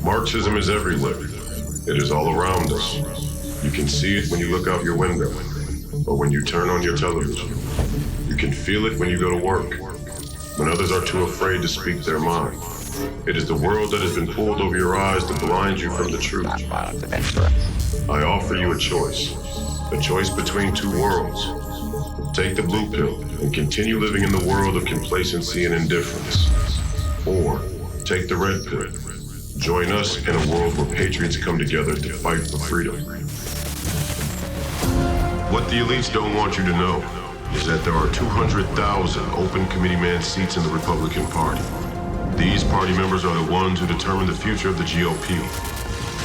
Marxism is everywhere. It is all around us. You can see it when you look out your window, or when you turn on your television. You can feel it when you go to work, when others are too afraid to speak their mind. It is the world that has been pulled over your eyes to blind you from the truth. I offer you a choice between two worlds. Take the blue pill and continue living in the world of complacency and indifference. Or take the red pill. Join us in a world where patriots come together to fight for freedom. What the elites don't want you to know is that there are 200,000 open committeeman seats in the Republican Party. These party members are the ones who determine the future of the GOP.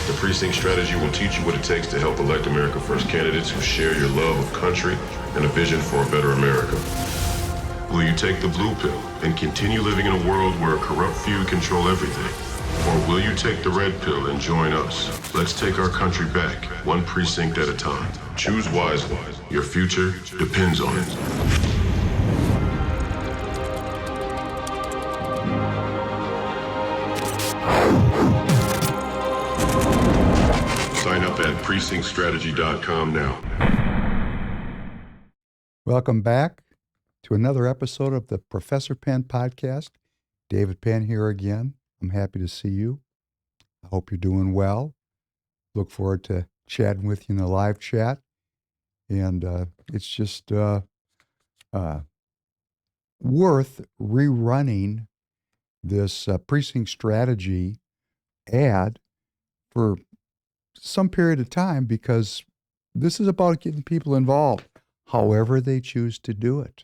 The precinct strategy will teach you what it takes to help elect America First candidates who share your love of country and a vision for a better America. Will you take the blue pill and continue living in a world where a corrupt few control everything? Or will you take the red pill and join us? Let's take our country back, one precinct at a time. Choose wisely. Your future depends on it. Sign up at precinctstrategy.com now. Welcome back to another episode of the Professor Penn podcast. David Penn here again. I'm happy to see you. I hope you're doing well. Look forward to chatting with you in the live chat. And it's just worth rerunning this precinct strategy ad for some period of time, because this is about getting people involved, however they choose to do it.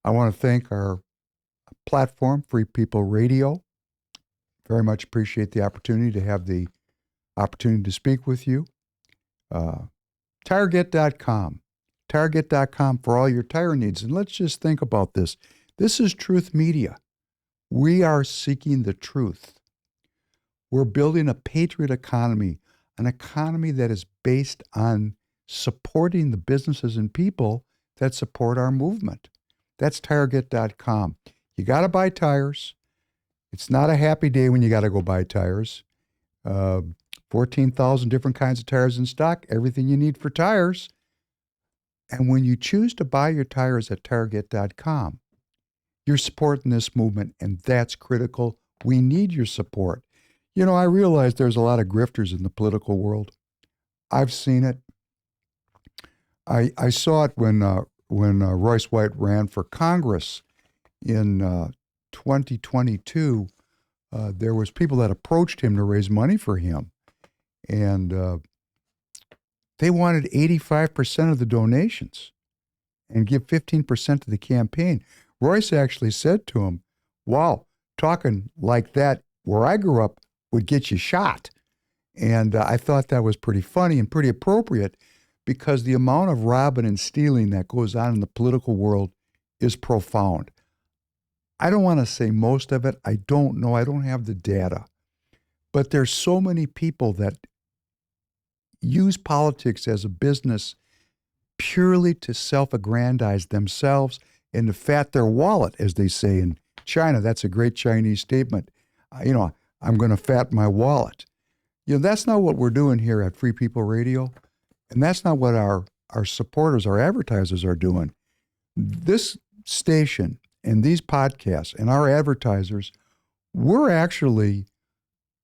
I want to thank our platform, Free People Radio. Very much appreciate the opportunity to have the opportunity to speak with you. Tireget.com. Tireget.com for all your tire needs. And let's just think about this. This is truth media. We are seeking the truth. We're building a patriot economy, an economy that is based on supporting the businesses and people that support our movement. That's Tireget.com. You got to buy tires. It's not a happy day when you got to go buy tires. 14,000 different kinds of tires in stock, everything you need for tires. And when you choose to buy your tires at Tireget.com, you're supporting this movement, and that's critical. We need your support. You know, I realize there's a lot of grifters in the political world. I've seen it. I saw it when Royce White ran for Congress in 2022. There was people that approached him to raise money for him, and they wanted 85% of the donations and give 15% to the campaign. Royce actually said to him, "Wow, talking like that where I grew up would get you shot." And I thought that was pretty funny and pretty appropriate, because the amount of robbing and stealing that goes on in the political world is profound. I don't want to say most of it. I don't know. I don't have the data. But there's so many people that use politics as a business purely to self-aggrandize themselves and to fat their wallet, as they say in China. That's a great Chinese statement. I'm going to fat my wallet. That's not what we're doing here at Free People Radio. And that's not what our supporters, our advertisers are doing. This station and these podcasts and our advertisers, we're actually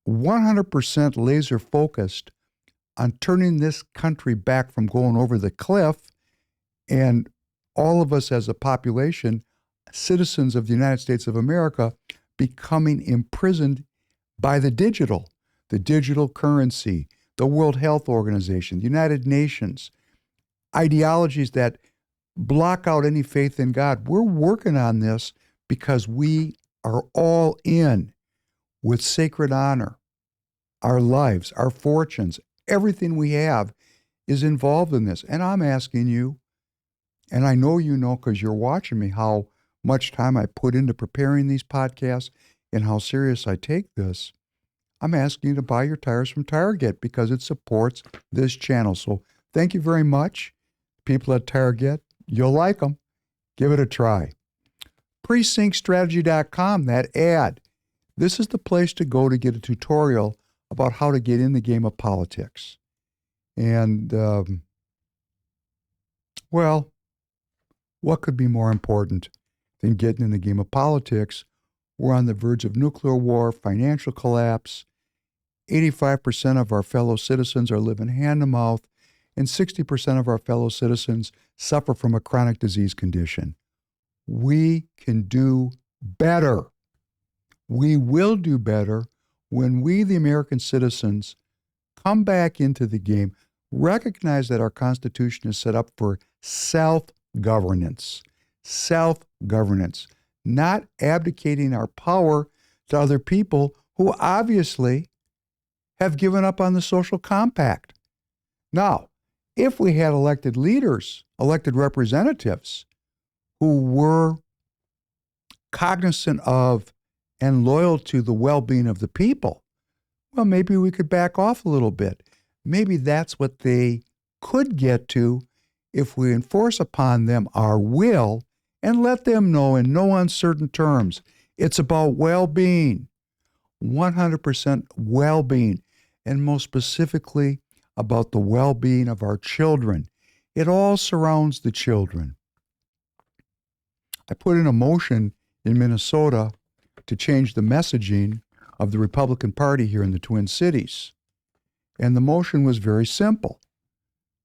100% laser focused on turning this country back from going over the cliff, and all of us as a population, citizens of the United States of America, becoming imprisoned by the digital currency, the World Health Organization, the United Nations, ideologies that block out any faith in God. We're working on this because we are all in with sacred honor. Our lives, our fortunes, everything we have is involved in this. And I'm asking you, and I know you know because you're watching me, how much time I put into preparing these podcasts and how serious I take this. I'm asking you to buy your tires from Tireget because it supports this channel. So thank you very much. People at Tireget, you'll like them. Give it a try. Precinctstrategy.com, that ad. This is the place to go to get a tutorial about how to get in the game of politics. And, well, what could be more important than getting in the game of politics? We're on the verge of nuclear war, financial collapse. 85% of our fellow citizens are living hand to mouth, and 60% of our fellow citizens suffer from a chronic disease condition. We can do better. We will do better when we, the American citizens, come back into the game, recognize that our Constitution is set up for self-governance, not abdicating our power to other people who obviously have given up on the social compact. Now, if we had elected leaders, elected representatives who were cognizant of and loyal to the well-being of the people, well, maybe we could back off a little bit. Maybe that's what they could get to if we enforce upon them our will and let them know in no uncertain terms. It's about well-being, 100% well-being, and most specifically about the well-being of our children. It all surrounds the children. I put in a motion in Minnesota to change the messaging of the Republican Party here in the Twin Cities. And the motion was very simple.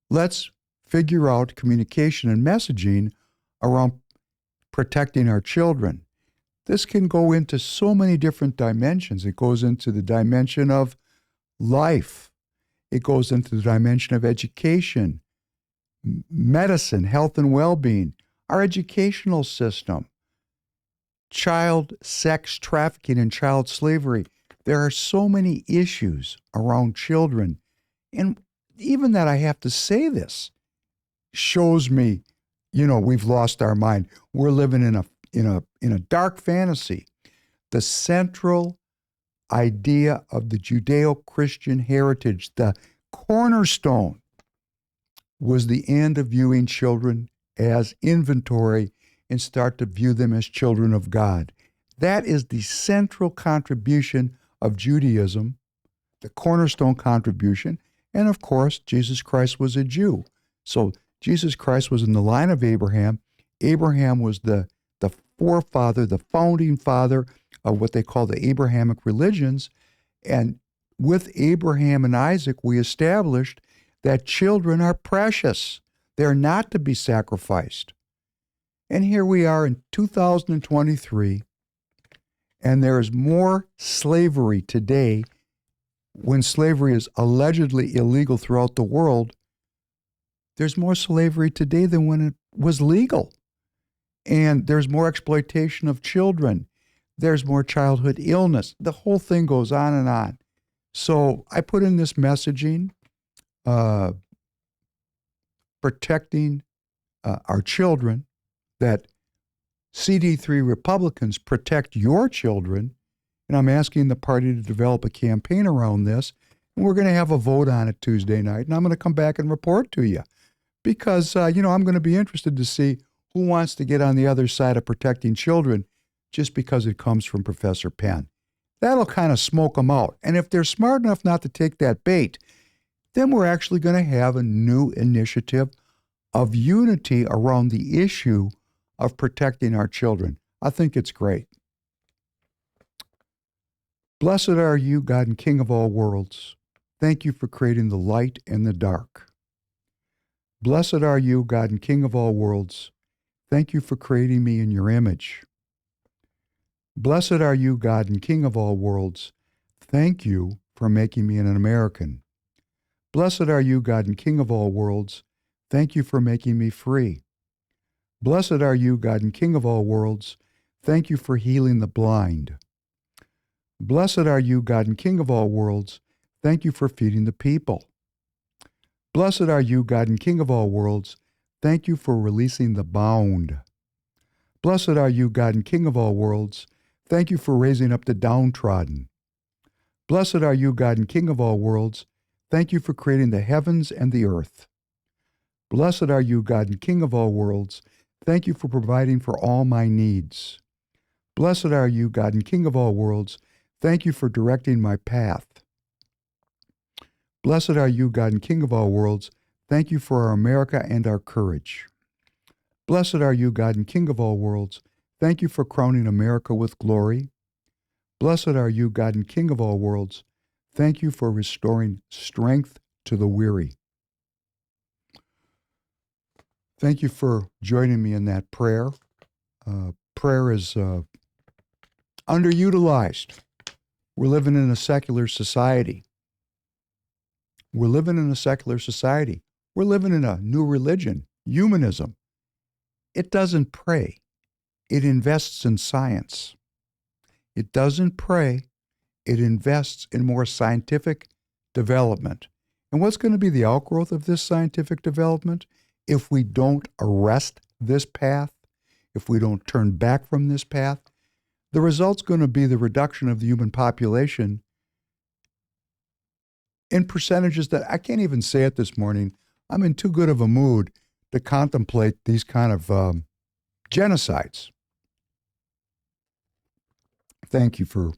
Let's figure out communication and messaging around protecting our children. This can go into so many different dimensions. It goes into the dimension of life. It goes into the dimension of education, medicine, health and well-being, our educational system, child sex trafficking and child slavery. There are so many issues around children. And even that I have to say this shows me, we've lost our mind. We're living in a dark fantasy. The central idea of the Judeo-Christian heritage, the cornerstone, was the end of viewing children as inventory and start to view them as children of God. That is the central contribution of Judaism, the cornerstone contribution. And of course, Jesus Christ was a Jew. So Jesus Christ was in the line of Abraham. Abraham was the forefather, the founding father of what they call the Abrahamic religions. And with Abraham and Isaac, we established that children are precious. They're not to be sacrificed. And here we are in 2023, and there is more slavery today when slavery is allegedly illegal throughout the world. There's more slavery today than when it was legal. And there's more exploitation of children. There's more childhood illness. The whole thing goes on and on. So I put in this messaging, protecting our children, that CD3 Republicans protect your children. And I'm asking the party to develop a campaign around this. And we're going to have a vote on it Tuesday night. And I'm going to come back and report to you because, I'm going to be interested to see who wants to get on the other side of protecting children just because it comes from Professor Penn. That'll kind of smoke them out. And if they're smart enough not to take that bait, then we're actually going to have a new initiative of unity around the issue of protecting our children. I think it's great. Blessed are you, God and King of all worlds. Thank you for creating the light and the dark. Blessed are you, God and King of all worlds. Thank you for creating me in your image. Blessed are you, God and King of all worlds. Thank you for making me an American. Blessed are you, God and King of all worlds. Thank you for making me free. Blessed are you, God and King of all worlds. Thank you for healing the blind. Blessed are you, God and King of all worlds. Thank you for feeding the people. Blessed are you, God and King of all worlds. Thank you for releasing the bound. Blessed are you, God and King of all worlds. Thank you for raising up the downtrodden. Blessed are you, God and King of all worlds. Thank you for creating the heavens and the earth. Blessed are you, God and King of all worlds. Thank you for providing for all my needs. Blessed are you, God and King of all worlds. Thank you for directing my path. Blessed are you, God and King of all worlds. Thank you for our America and our courage. Blessed are you, God and King of all worlds. Thank you for crowning America with glory. Blessed are you, God and King of all worlds. Thank you for restoring strength to the weary. Thank you for joining me in that prayer. Prayer is underutilized. We're living in a secular society. We're living in a secular society. We're living in a new religion, humanism. It doesn't pray. It invests in science. It doesn't pray. It invests in more scientific development. And what's going to be the outgrowth of this scientific development? If we don't arrest this path, if we don't turn back from this path, the result's going to be the reduction of the human population in percentages that I can't even say it this morning. I'm in too good of a mood to contemplate these kind of genocides. Thank you for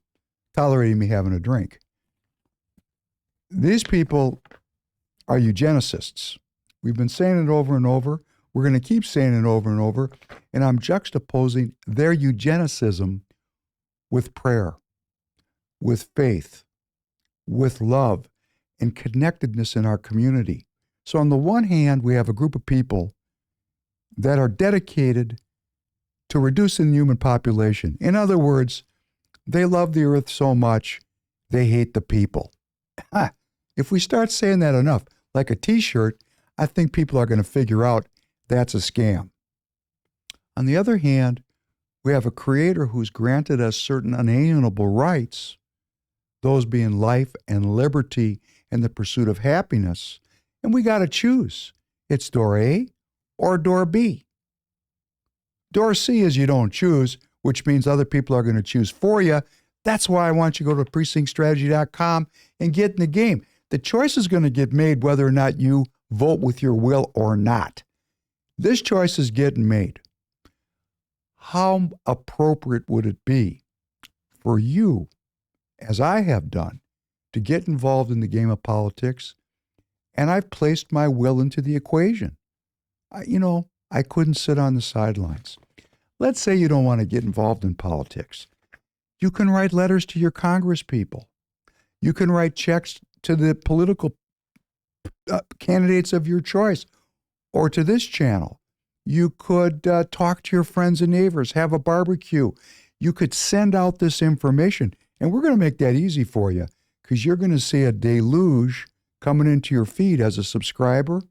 tolerating me having a drink. These people are eugenicists. We've been saying it over and over. We're going to keep saying it over and over. And I'm juxtaposing their eugenicism with prayer, with faith, with love, and connectedness in our community. So on the one hand, we have a group of people that are dedicated to reducing the human population. In other words, they love the earth so much, they hate the people. If we start saying that enough, like a t-shirt, I think people are going to figure out that's a scam. On the other hand, we have a creator who's granted us certain unalienable rights, those being life and liberty and the pursuit of happiness, and we got to choose. It's door A or door B. Door C is you don't choose, which means other people are going to choose for you. That's why I want you to go to precinctstrategy.com and get in the game. The choice is going to get made whether or not you vote with your will or not. This choice is getting made. How appropriate would it be for you, as I have done, to get involved in the game of politics? And I've placed my will into the equation. I couldn't sit on the sidelines. Let's say you don't want to get involved in politics. You can write letters to your Congress people. You can write checks to the political candidates of your choice or to this channel. You could talk to your friends and neighbors, have a barbecue. You could send out this information. And we're going to make that easy for you because you're going to see a deluge coming into your feed as a subscriber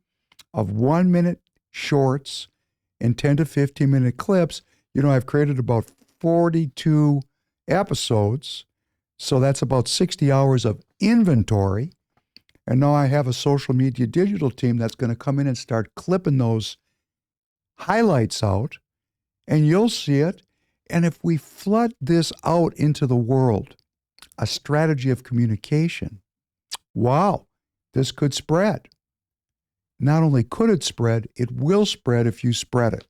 of 1-minute shorts and 10 to 15-minute clips. I've created about 42 episodes, so that's about 60 hours of inventory. And now I have a social media digital team that's going to come in and start clipping those highlights out, and you'll see it. And if we flood this out into the world, a strategy of communication, wow, this could spread. Not only could it spread, it will spread if you spread it.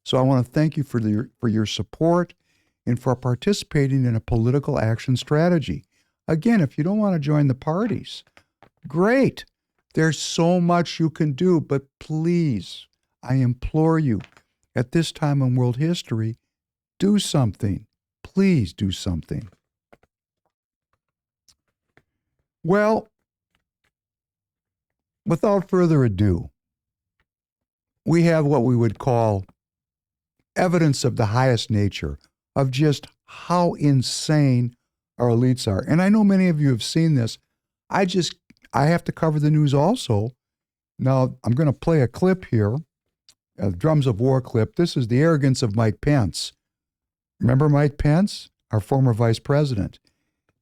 So I want to thank you for your support and for participating in a political action strategy. Again, if you don't want to join the parties, great. There's so much you can do, but please, I implore you, at this time in world history, do something. Please do something. Well, without further ado, we have what we would call evidence of the highest nature of just how insane our elites are. And I know many of you have seen this. I have to cover the news also. Now, I'm going to play a clip here, a Drums of War clip. This is the arrogance of Mike Pence. Remember Mike Pence, our former vice president?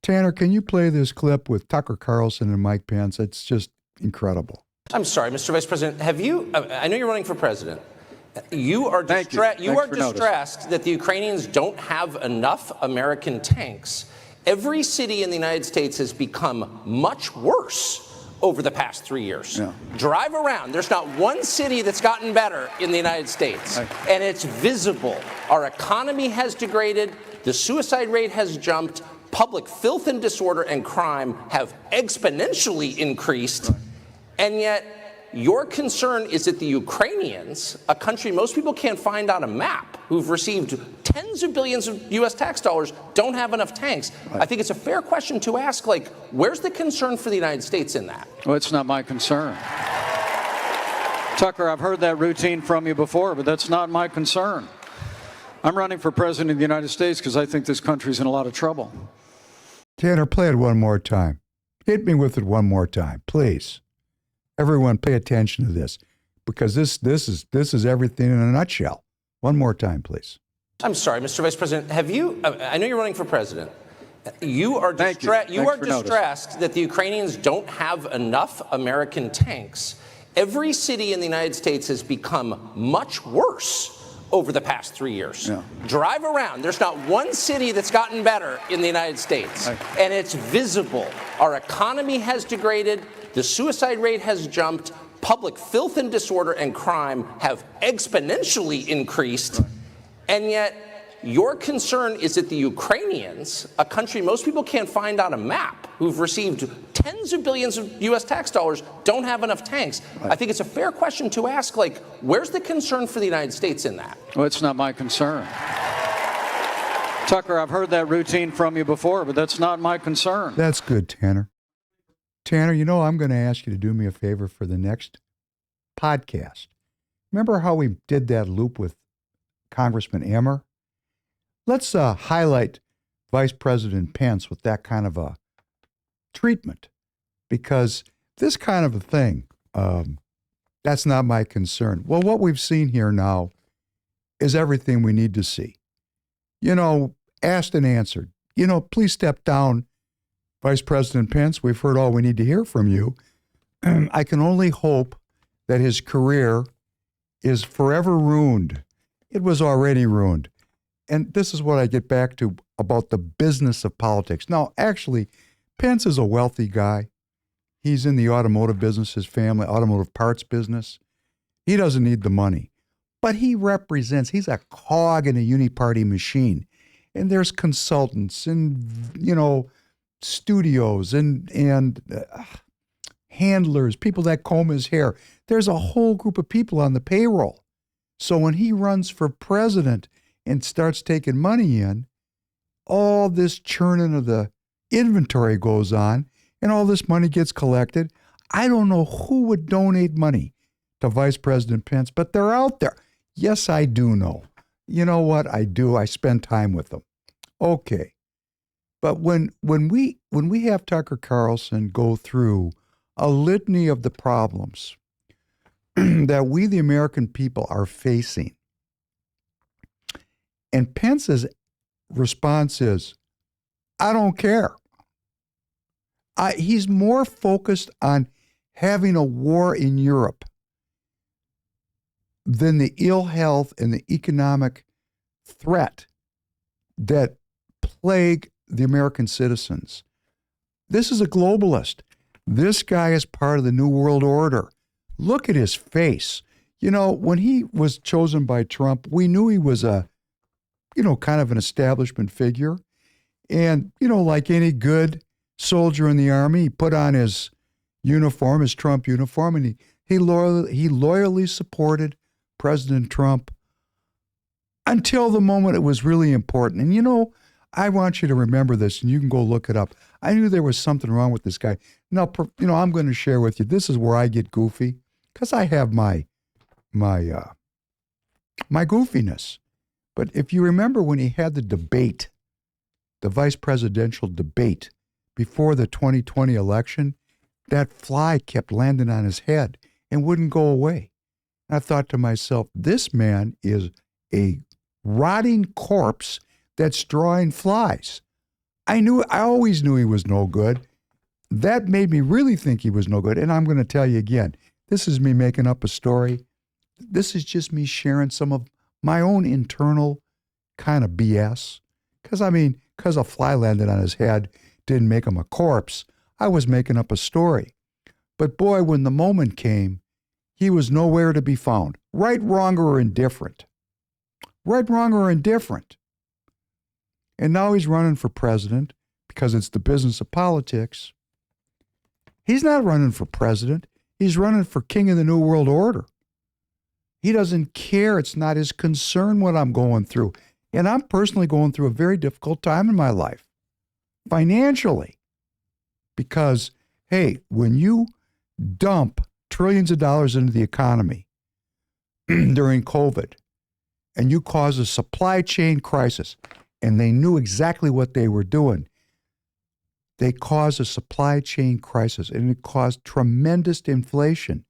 Tanner, can you play this clip with Tucker Carlson and Mike Pence? It's just incredible. I'm sorry, Mr. Vice President, I know you're running for president. You are distressed that the Ukrainians don't have enough American tanks. Every city in the United States has become much worse over the past 3 years. Yeah. Drive around. There's not one city that's gotten better in the United States. And it's visible. Our economy has degraded. the suicide rate has jumped, public filth and disorder and crime have exponentially increased, and yet your concern is that the Ukrainians, a country most people can't find on a map, who've received tens of billions of U.S. tax dollars, don't have enough tanks. I think it's a fair question to ask, like, where's the concern for the United States in that? Well, it's not my concern. Tucker, I've heard that routine from you before, but that's not my concern. I'm running for president of the United States because I think this country's in a lot of trouble. Tanner, play it one more time. Hit me with it one more time, please. Everyone pay attention to this, because this is everything in a nutshell. One more time, please. I'm sorry, Mr. Vice President, have you, I know you're running for president. You are distressed that the Ukrainians don't have enough American tanks. Every city in the United States has become much worse over the past 3 years. Yeah. Drive around. There's not one city that's gotten better in the United States. And it's visible. Our economy has degraded. The suicide rate has jumped. Public filth and disorder and crime have exponentially increased. And yet your concern is that the Ukrainians, a country most people can't find on a map, who've received tens of billions of U.S. tax dollars, don't have enough tanks. I think it's a fair question to ask, like, where's the concern for the United States in that? Well, it's not my concern. Tucker, I've heard that routine from you before, but that's not my concern. That's good, Tanner. Tanner, you know, I'm going to ask you to do me a favor for the next podcast. Remember how we did that loop with Congressman Emmer? Let's highlight Vice President Pence with that kind of a treatment, because this kind of a thing, that's not my concern. Well, what we've seen here now is everything we need to see. You know, asked and answered. You know, please step down, Vice President Pence. We've heard all we need to hear from you. I can only hope that his career is forever ruined. It was already ruined. And this is what I get back to about the business of politics. Now, actually, Pence is a wealthy guy. He's in the automotive business, his family, automotive parts business. He doesn't need the money. But he represents, he's a cog in a uniparty machine. And there's consultants and, you know, studios and handlers, people that comb his hair. There's a whole group of people on the payroll. So when he runs for president and starts taking money in, all this churning of the inventory goes on and all this money gets collected. I don't know who would donate money to Vice President Pence, but they're out there. Yes, I do know. You know what? I do. I spend time with them. Okay. But when we have Tucker Carlson go through a litany of the problems that we, the American people, are facing, and Pence's response is, I don't care. He's more focused on having a war in Europe than the ill health and the economic threat that plague the American citizens. This is a globalist. This guy is part of the New World Order. Look at his face. You know, when he was chosen by Trump, we knew he was a, you know, kind of an establishment figure. And, you know, like any good soldier in the army, he put on his uniform, his Trump uniform, and he loyally supported President Trump until the moment it was really important. And, you know, I want you to remember this, and you can go look it up. I knew there was something wrong with this guy. Now, you know, I'm going to share with you, this is where I get goofy, because I have my goofiness. But if you remember when he had the debate, the vice presidential debate before the 2020 election, that fly kept landing on his head and wouldn't go away. And I thought to myself, this man is a rotting corpse that's drawing flies. I always knew he was no good. That made me really think he was no good. And I'm going to tell you again, this is me making up a story. This is just me sharing some of my own internal kind of BS. Because a fly landed on his head didn't make him a corpse. I was making up a story. But boy, when the moment came, he was nowhere to be found. Right, wrong, or indifferent. Right, wrong, or indifferent. And now he's running for president because it's the business of politics. He's not running for president. He's running for king of the New World Order. He doesn't care. It's not his concern what I'm going through. And I'm personally going through a very difficult time in my life, financially. Because, hey, when you dump trillions of dollars into the economy during COVID, and you cause a supply chain crisis, and they knew exactly what they were doing, they caused a supply chain crisis, and it caused tremendous inflation.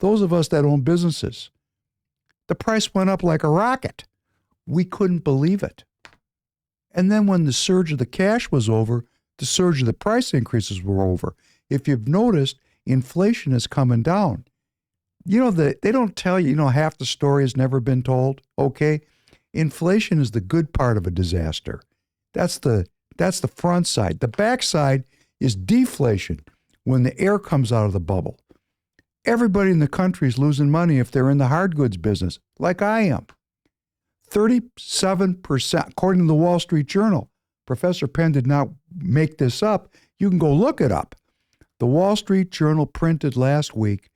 Those of us that own businesses, the price went up like a rocket. We couldn't believe it. And then when the surge of the cash was over, the surge of the price increases were over. If you've noticed, inflation is coming down. You know, they don't tell you, half the story has never been told, okay? Inflation is the good part of a disaster. That's the front side. The back side is deflation, when the air comes out of the bubble. Everybody in the country is losing money if they're in the hard goods business, like I am. 37%, according to the Wall Street Journal. Professor Penn did not make this up. You can go look it up. The Wall Street Journal printed last week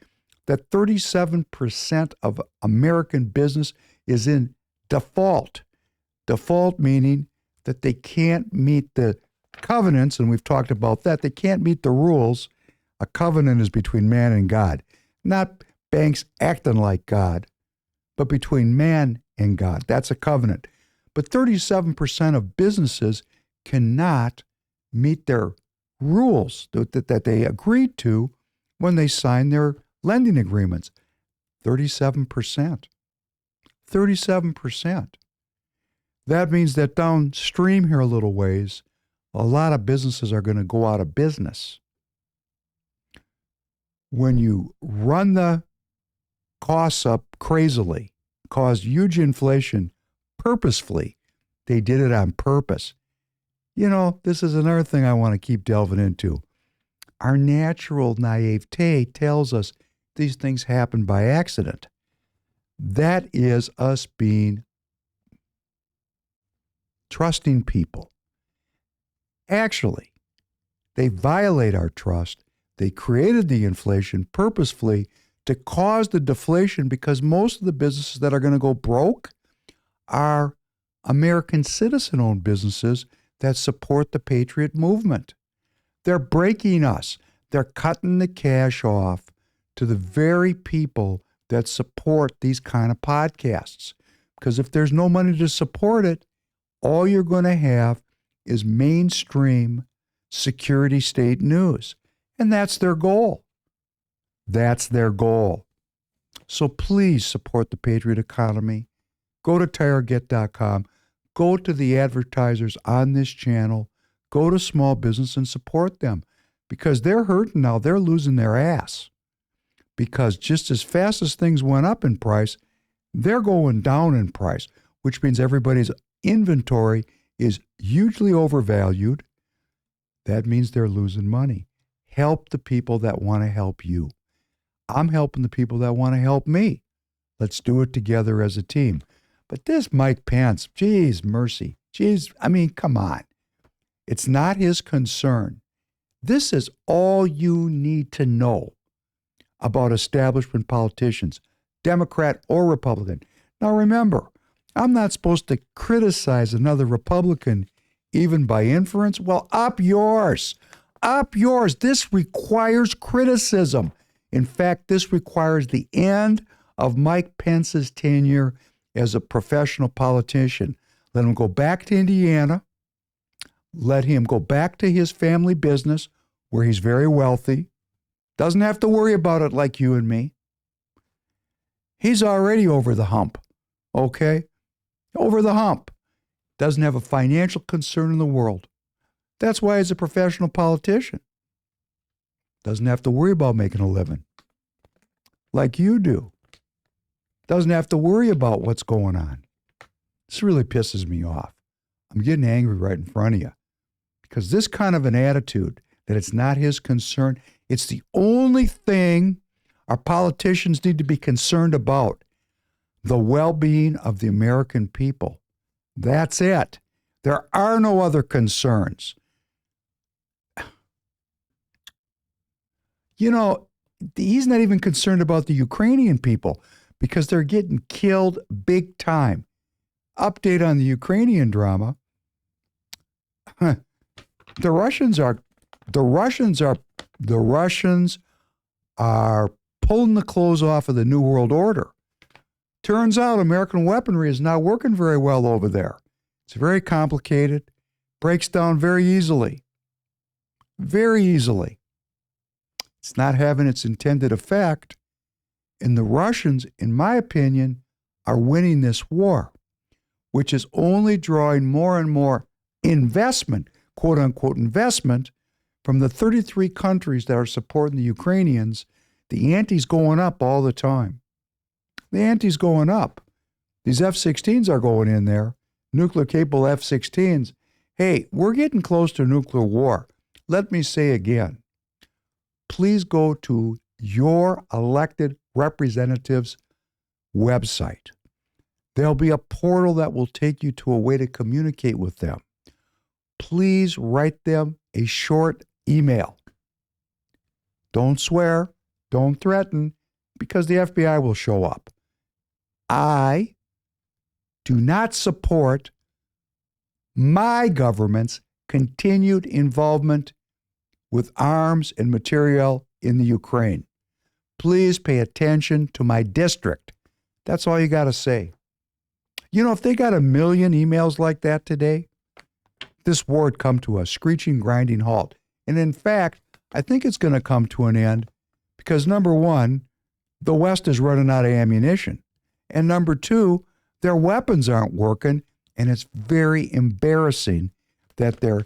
that 37% of American business is in default. Default meaning that they can't meet the covenants, and we've talked about that. They can't meet the rules. A covenant is between man and God, not banks acting like God, but between man and God. That's a covenant. But 37% of businesses cannot meet their rules that they agreed to when they signed their lending agreements. 37%. 37%. That means that downstream here a little ways, a lot of businesses are going to go out of business. When you run the costs up crazily, cause huge inflation purposefully, they did it on purpose. This is another thing I want to keep delving into. Our natural naivete tells us these things happen by accident. That is us being trusting people. Actually, they violate our trust. They created the inflation purposefully to cause the deflation, because most of the businesses that are going to go broke are American citizen-owned businesses that support the patriot movement. They're breaking us. They're cutting the cash off to the very people that support these kind of podcasts. Because if there's no money to support it, all you're going to have is mainstream security state news. And that's their goal. That's their goal. So please support the patriot economy. Go to TireGet.com. Go to the advertisers on this channel. Go to small business and support them, because they're hurting now. They're losing their ass, because just as fast as things went up in price, they're going down in price, which means everybody's inventory is hugely overvalued. That means they're losing money. Help the people that want to help you. I'm helping the people that want to help me. Let's do it together as a team. But this Mike Pence, geez, mercy. Geez, come on. It's not his concern. This is all you need to know about establishment politicians, Democrat or Republican. Now remember, I'm not supposed to criticize another Republican even by inference. Well, up yours. Up yours. This requires criticism. In fact, this requires the end of Mike Pence's tenure as a professional politician. Let him go back to Indiana. Let him go back to his family business where he's very wealthy. Doesn't have to worry about it like you and me. He's already over the hump, okay? Over the hump. Doesn't have a financial concern in the world. That's why he's a professional politician. Doesn't have to worry about making a living like you do. Doesn't have to worry about what's going on. This really pisses me off. I'm getting angry right in front of you, because this kind of an attitude that it's not his concern, it's the only thing our politicians need to be concerned about, the well-being of the American people. That's it. There are no other concerns. You know, he's not even concerned about the Ukrainian people because they're getting killed big time. Update on the Ukrainian drama. The Russians are pulling the clothes off of the New World Order. Turns out American weaponry is not working very well over there. It's very complicated, breaks down very easily. Very easily. It's not having its intended effect. And the Russians, in my opinion, are winning this war, which is only drawing more and more investment, quote unquote investment, from the 33 countries that are supporting the Ukrainians. The ante's going up all the time. The ante's going up. These F-16s are going in there, nuclear-capable F-16s. Hey, we're getting close to nuclear war. Let me say again, please go to your elected representative's website. There'll be a portal that will take you to a way to communicate with them. Please write them a short email. Don't swear, don't threaten, because the FBI will show up. I do not support my government's continued involvement with arms and material in the Ukraine. Please pay attention to my district. That's all you got to say. You know, if they got 1 million emails like that today, this war would come to a screeching, grinding halt. And in fact, I think it's going to come to an end because, number one, the West is running out of ammunition. And number two, their weapons aren't working, and it's very embarrassing that their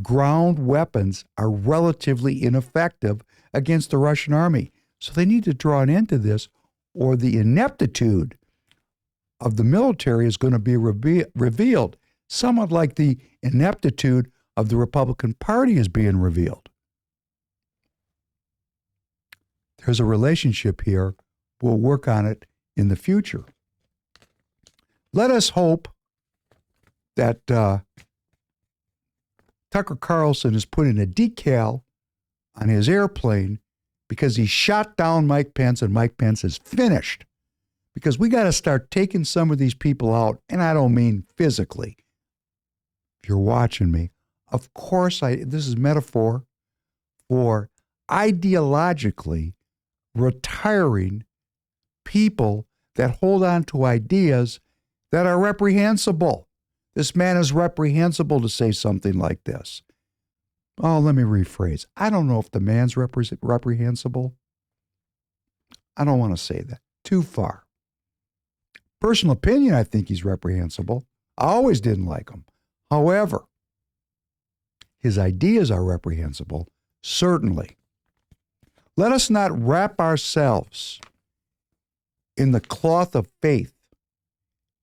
ground weapons are relatively ineffective against the Russian army. So they need to draw an end to this, or the ineptitude of the military is going to be revealed, somewhat like the ineptitude of the Republican Party is being revealed. There's a relationship here. We'll work on it in the future. Let us hope that Tucker Carlson is putting a decal on his airplane because he shot down Mike Pence and Mike Pence is finished. Because we got to start taking some of these people out, and I don't mean physically. If you're watching me, of course, this is metaphor for ideologically retiring people that hold on to ideas that are reprehensible. This man is reprehensible to say something like this. Oh, let me rephrase. I don't know if the man's reprehensible. I don't want to say that. Too far. Personal opinion, I think he's reprehensible. I always didn't like him. However, his ideas are reprehensible, certainly. Let us not wrap ourselves in the cloth of faith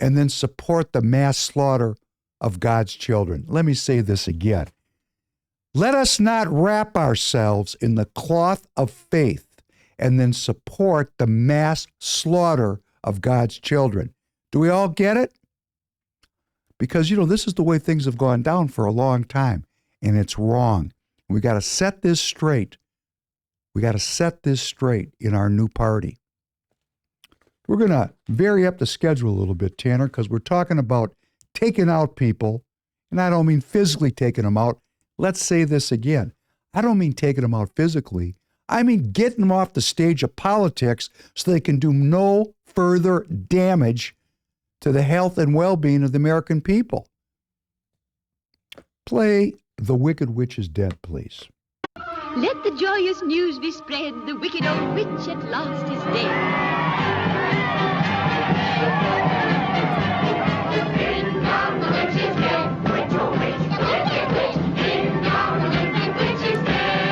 and then support the mass slaughter of God's children. Let me say this again. Let us not wrap ourselves in the cloth of faith and then support the mass slaughter of God's children. Do we all get it? Because, this is the way things have gone down for a long time, and it's wrong. We got to set this straight. We got to set this straight in our new party. We're going to vary up the schedule a little bit, Tanner, because we're talking about taking out people, and I don't mean physically taking them out. Let's say this again. I don't mean taking them out physically. I mean getting them off the stage of politics so they can do no further damage to the health and well-being of the American people. Play The Wicked Witch is Dead, please. Let the joyous news be spread, the wicked old witch at last is dead. Ding dong, the witch is dead. Witch, oh witch, the wicked witch. Ding dong, the wicked witch is dead.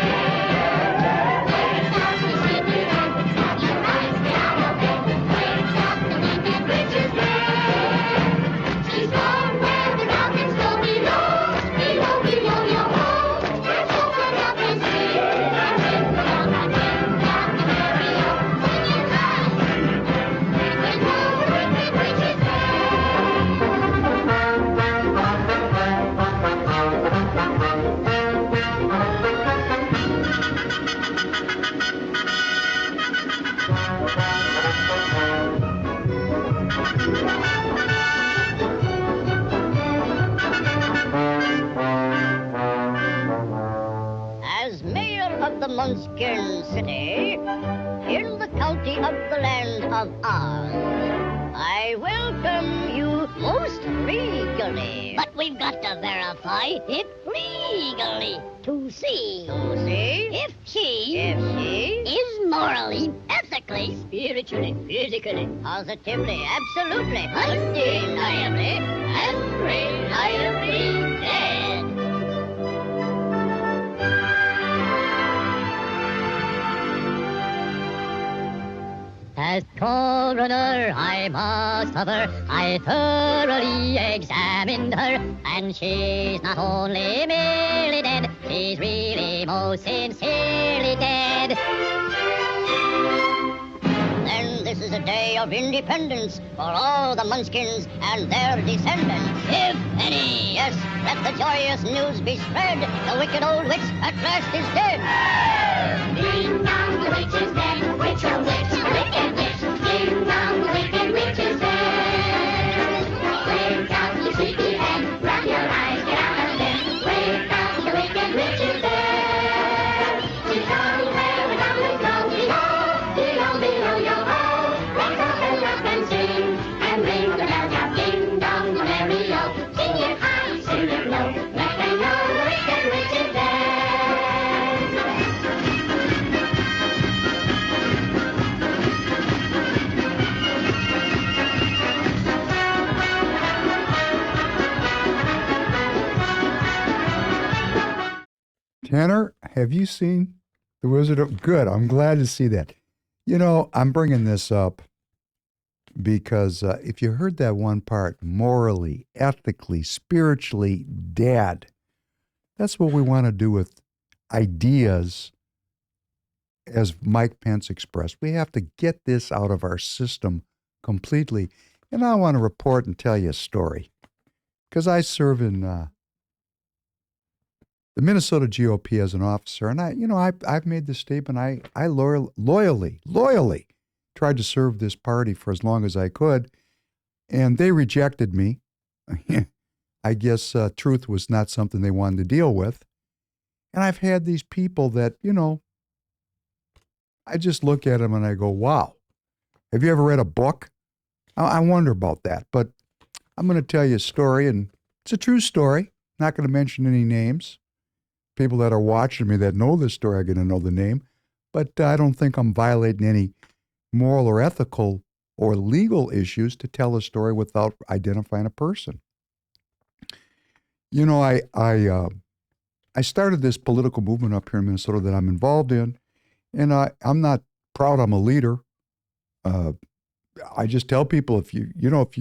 Wake up, you sleepy head. Stop your eyes, get out of bed. Wake up, the wicked witch is dead. She's gone where the dark and storm below. Below, below your home. Let's open up and see. And ring down the merry-o. Sing it high. Wicked, oh, wicked witch is Munchkin City, in the county of the land of Oz. I welcome you most regally. But we've got to verify it legally to see if she is morally, ethically, spiritually, physically, positively, absolutely, undeniably, and reliably dead. As coroner, I must have her. I thoroughly examined her, and she's not only merely dead, she's really most sincerely dead. Then this is a day of independence for all the Munchkins and their descendants, if any. Yes, let the joyous news be spread. The wicked old witch at last is dead. Ding dong, the witch is dead. Witch, oh witch, the wicked witch. Ding dong, the wicked witch is dead. Wake up, you sleepy head. Rub your eyes, get out of bed. Wake up, the wicked witch is dead. She's long hair with always long below, below, below your hole. Rise up and laugh and sing, and ring the bell now. Ding dong, the merry-o. Sing it high, sing it low. Let them know the wicked witch is dead. Tanner, have you seen The Wizard of... Good, I'm glad to see that. You know, I'm bringing this up because if you heard that one part, morally, ethically, spiritually dead, that's what we want to do with ideas, as Mike Pence expressed. We have to get this out of our system completely. And I want to report and tell you a story because I serve in the Minnesota GOP as an officer, and I've made this statement. I loyally tried to serve this party for as long as I could, and they rejected me. I guess truth was not something they wanted to deal with. And I've had these people that, I just look at them and I go, wow. Have you ever read a book? I wonder about that, but I'm going to tell you a story, and it's a true story. Not going to mention any names. People that are watching me that know this story are going to know the name, but I don't think I'm violating any moral or ethical or legal issues to tell a story without identifying a person. You know, I started this political movement up here in Minnesota that I'm involved in, and I'm not proud I'm a leader. I just tell people if you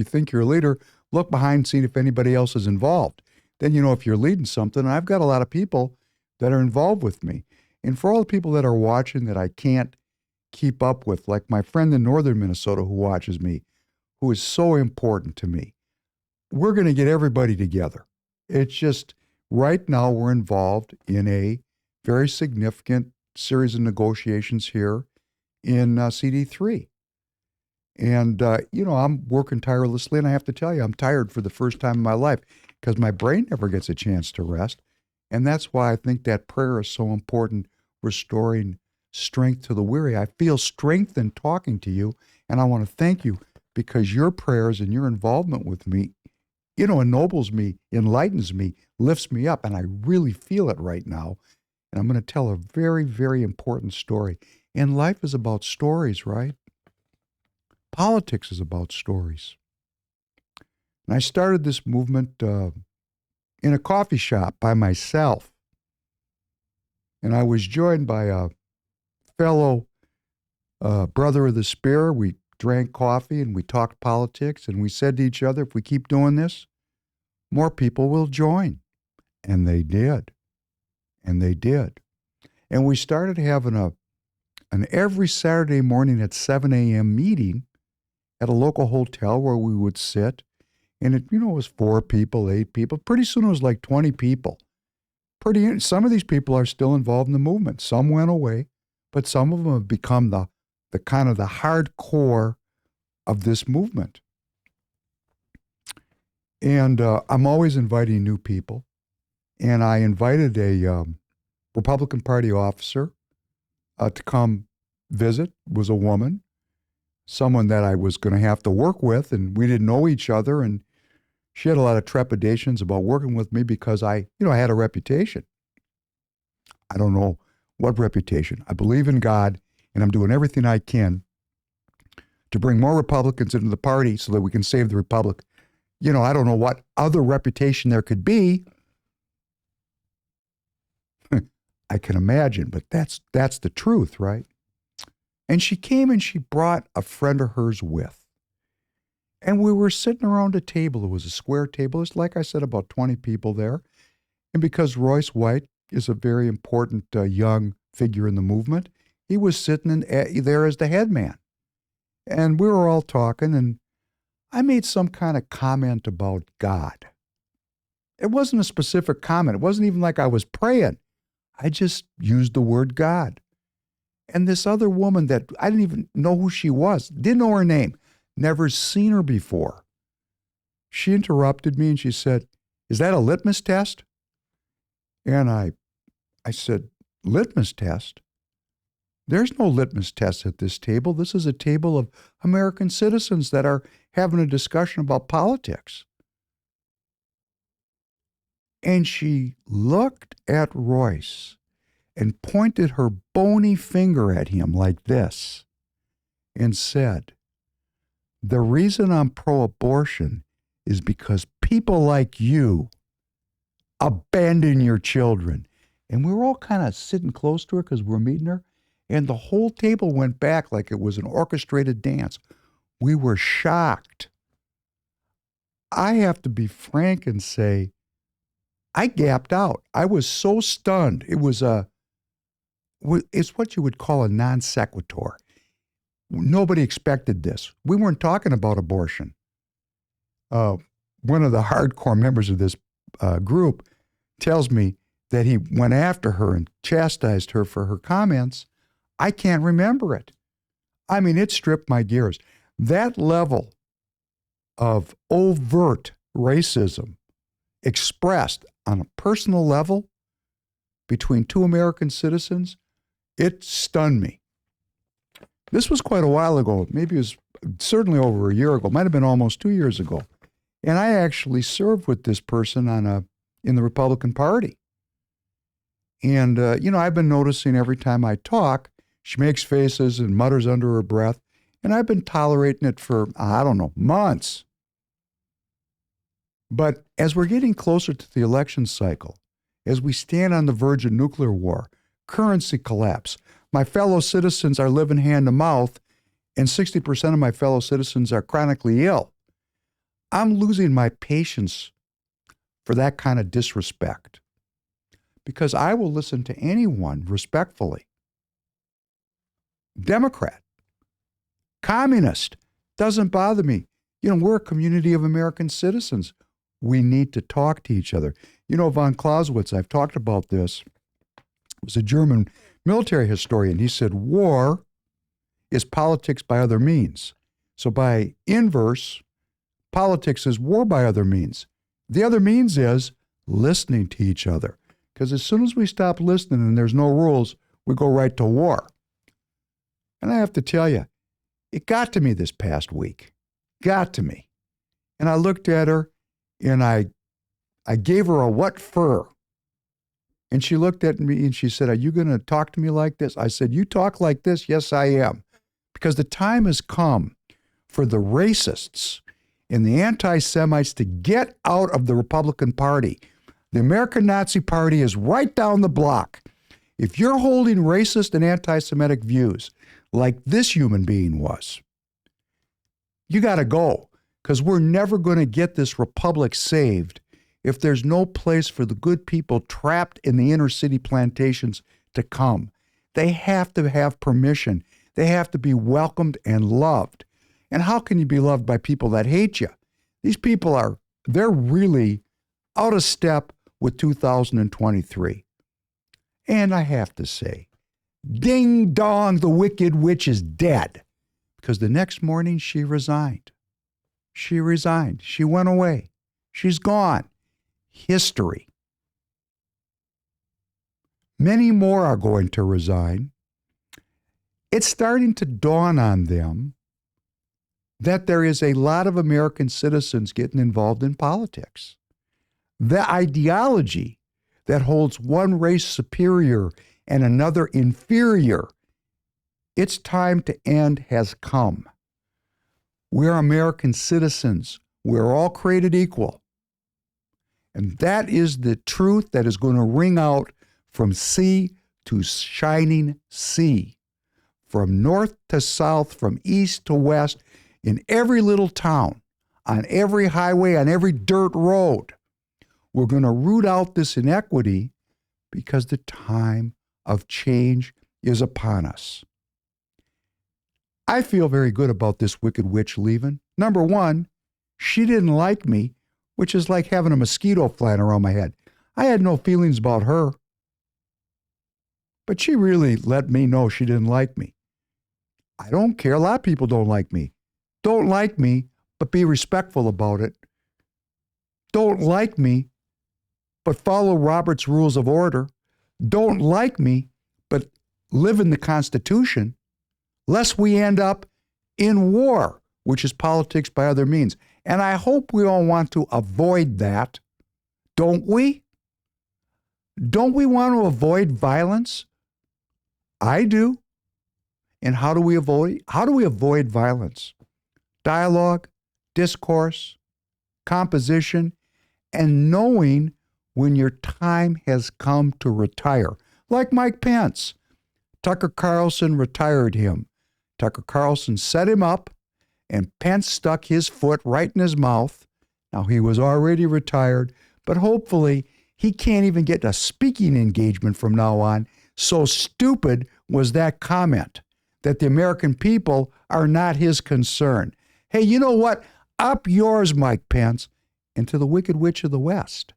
think you're a leader, look behind and see if anybody else is involved. Then if you're leading something. And I've got a lot of people that are involved with me. And for all the people that are watching that I can't keep up with, like my friend in northern Minnesota who watches me, who is so important to me, we're going to get everybody together. It's just right now we're involved in a very significant series of negotiations here in CD3. And, I'm working tirelessly, and I have to tell you, I'm tired for the first time in my life because my brain never gets a chance to rest. And that's why I think that prayer is so important, restoring strength to the weary. I feel strengthened talking to you, and I want to thank you because your prayers and your involvement with me, ennobles me, enlightens me, lifts me up, and I really feel it right now. And I'm going to tell a very, very important story. And life is about stories, right? Politics is about stories. And I started this movement in a coffee shop by myself. And I was joined by a fellow brother of the spear. We drank coffee and we talked politics, and we said to each other, if we keep doing this, more people will join. And they did. And they did. And we started having an every Saturday morning at 7 a.m. meeting at a local hotel where we would sit. And it was 4 people, 8 people. Pretty soon it was like 20 people. Some of these people are still involved in the movement. Some went away, but some of them have become the kind of the hardcore of this movement. And I'm always inviting new people. And I invited a Republican Party officer to come visit was a woman, someone that I was going to have to work with, and we didn't know each other, and she had a lot of trepidations about working with me because I had a reputation. I don't know what reputation. I believe in God, and I'm doing everything I can to bring more Republicans into the party so that we can save the republic. I don't know what other reputation there could be. I can imagine, but that's the truth, right? And she came and she brought a friend of hers with. And we were sitting around a table. It was a square table. It's like I said, about 20 people there. And because Royce White is a very important young figure in the movement, he was sitting there as the head man. And we were all talking, and I made some kind of comment about God. It wasn't a specific comment. It wasn't even like I was praying. I just used the word God. And this other woman that I didn't even know who she was, didn't know her name, never seen her before. She interrupted me and she said, "Is that a litmus test?" And I said, "Litmus test? There's no litmus test at this table. This is a table of American citizens that are having a discussion about politics." And she looked at Royce and pointed her bony finger at him like this and said, "The reason I'm pro-abortion is because people like you abandon your children." And we were all kind of sitting close to her because we were meeting her. And the whole table went back like it was an orchestrated dance. We were shocked. I have to be frank and say, I gapped out. I was so stunned. It's what you would call a non sequitur. Nobody expected this. We weren't talking about abortion. One of the hardcore members of this group tells me that he went after her and chastised her for her comments. I can't remember it. I mean, it stripped my gears. That level of overt racism expressed on a personal level between two American citizens, it stunned me. This was quite a while ago. Maybe it was certainly over a year ago. Might have been almost 2 years ago. And I actually served with this person in the Republican Party. And, I've been noticing every time I talk, she makes faces and mutters under her breath. And I've been tolerating it for, months. But as we're getting closer to the election cycle, as we stand on the verge of nuclear war, currency collapse, my fellow citizens are living hand to mouth, and 60% of my fellow citizens are chronically ill. I'm losing my patience for that kind of disrespect, because I will listen to anyone respectfully. Democrat, communist, doesn't bother me. We're a community of American citizens. We need to talk to each other. Von Clausewitz, I've talked about this, was a German military historian. He said, war is politics by other means. So by inverse, politics is war by other means. The other means is listening to each other. Because as soon as we stop listening and there's no rules, we go right to war. And I have to tell you, it got to me this past week. Got to me. And I looked at her and I gave her a what for? And she looked at me and she said, "Are you going to talk to me like this?" I said, "You talk like this?" "Yes, I am." Because the time has come for the racists and the anti-Semites to get out of the Republican Party. The American Nazi Party is right down the block. If you're holding racist and anti-Semitic views like this human being was, you got to go, because we're never going to get this republic saved if there's no place for the good people trapped in the inner city plantations to come. They have to have permission. They have to be welcomed and loved. And how can you be loved by people that hate you? These people they're really out of step with 2023. And I have to say, ding dong, the wicked witch is dead. Because the next morning she resigned. She resigned. She went away. She's gone. History. Many more are going to resign. it's starting to dawn on them that there is a lot of American citizens getting involved in politics. The ideology that holds one race superior and another inferior, its time to end has come. We're American citizens. We're all created equal. And that is the truth that is going to ring out from sea to shining sea, from north to south, from east to west, in every little town, on every highway, on every dirt road. We're going to root out this inequity because the time of change is upon us. I feel very good about this wicked witch leaving. Number one, she didn't like me, which is like having a mosquito flying around my head. I had no feelings about her. But she really let me know she didn't like me. I don't care. A lot of people don't like me. Don't like me, but be respectful about it. Don't like me, but follow Robert's Rules of Order. Don't like me, but live in the Constitution, lest we end up in war, which is politics by other means. And I hope we all want to avoid that, don't we? Don't we want to avoid violence? I do. And how do we avoid violence? Dialogue, discourse, composition, and knowing when your time has come to retire. Like Mike Pence. Tucker Carlson retired him. Tucker Carlson set him up, and Pence stuck his foot right in his mouth. Now, he was already retired, but hopefully he can't even get a speaking engagement from now on. So stupid was that comment that the American people are not his concern. Hey, you know what? Up yours, Mike Pence, and to the Wicked Witch of the West.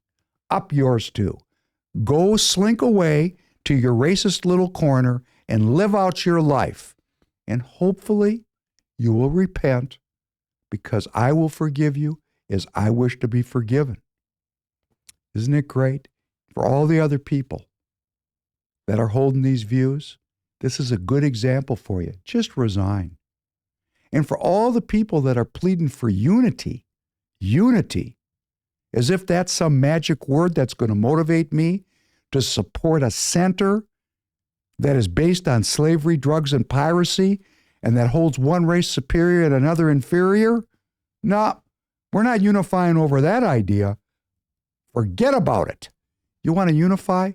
Up yours too. Go slink away to your racist little corner and live out your life. And hopefully you will repent, because I will forgive you as I wish to be forgiven. Isn't it great? For all the other people that are holding these views, this is a good example for you. Just resign. And for all the people that are pleading for unity, as if that's some magic word that's going to motivate me to support a center that is based on slavery, drugs, and piracy, and that holds one race superior and another inferior. No, we're not unifying over that idea. Forget about it. You want to unify?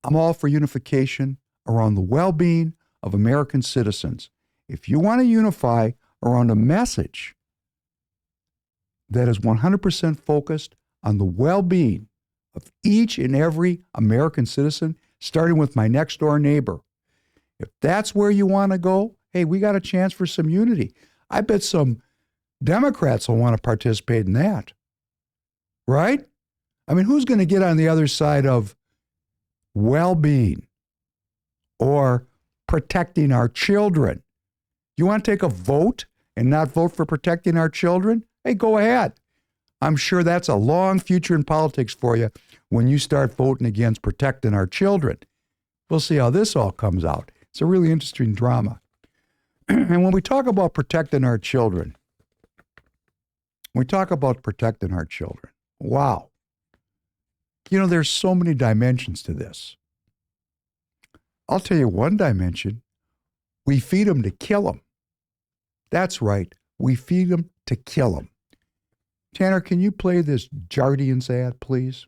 I'm all for unification around the well-being of American citizens. If you want to unify around a message that is 100% focused on the well-being of each and every American citizen, starting with my next door neighbor, if that's where you want to go, hey, we got a chance for some unity. I bet some Democrats will want to participate in that. Right? I mean, who's going to get on the other side of well-being or protecting our children? You want to take a vote and not vote for protecting our children? Hey, go ahead. I'm sure that's a long future in politics for you when you start voting against protecting our children. We'll see how this all comes out. It's a really interesting drama. And when we talk about protecting our children, wow. You know, there's so many dimensions to this. I'll tell you one dimension. We feed them to kill them. That's right. We feed them to kill them. Tanner, can you play this Jardiance ad, please?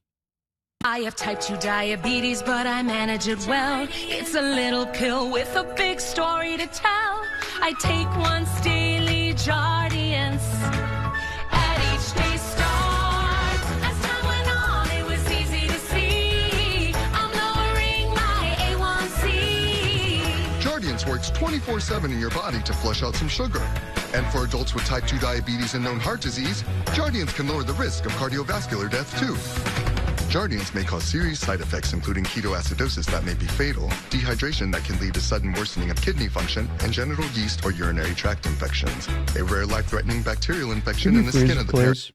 I have type 2 diabetes, but I manage it well. It's a little pill with a big story to tell. I take once daily Jardiance. At each day start, as time went on, it was easy to see. I'm lowering my A1C. Jardiance works 24/7 in your body to flush out some sugar. And for adults with type 2 diabetes and known heart disease, Jardiance can lower the risk of cardiovascular death too. Jardiance may cause serious side effects, including ketoacidosis that may be fatal, dehydration that can lead to sudden worsening of kidney function, and genital yeast or urinary tract infections. A rare life-threatening bacterial infection in the skin of the parent.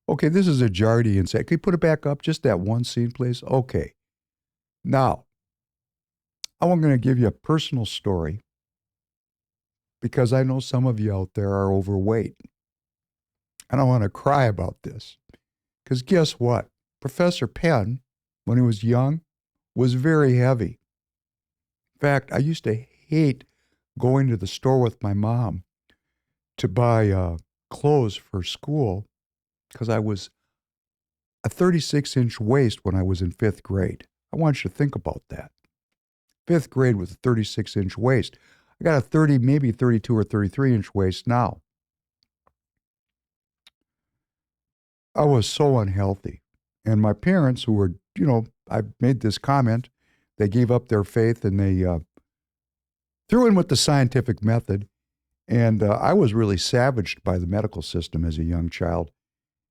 Okay, this is a Jardiance ad. Can you put it back up? Just that one scene, please? Okay. Now, I'm going to give you a personal story because I know some of you out there are overweight. And I want to cry about this because guess what? Professor Penn, when he was young, was very heavy. In fact, I used to hate going to the store with my mom to buy clothes for school because I was a 36-inch waist when I was in 5th grade. I want you to think about that. 5th grade with a 36-inch waist. I got a 30, maybe 32 or 33-inch waist now. I was so unhealthy. And my parents, who were, I made this comment, they gave up their faith and they threw in with the scientific method. And I was really savaged by the medical system as a young child.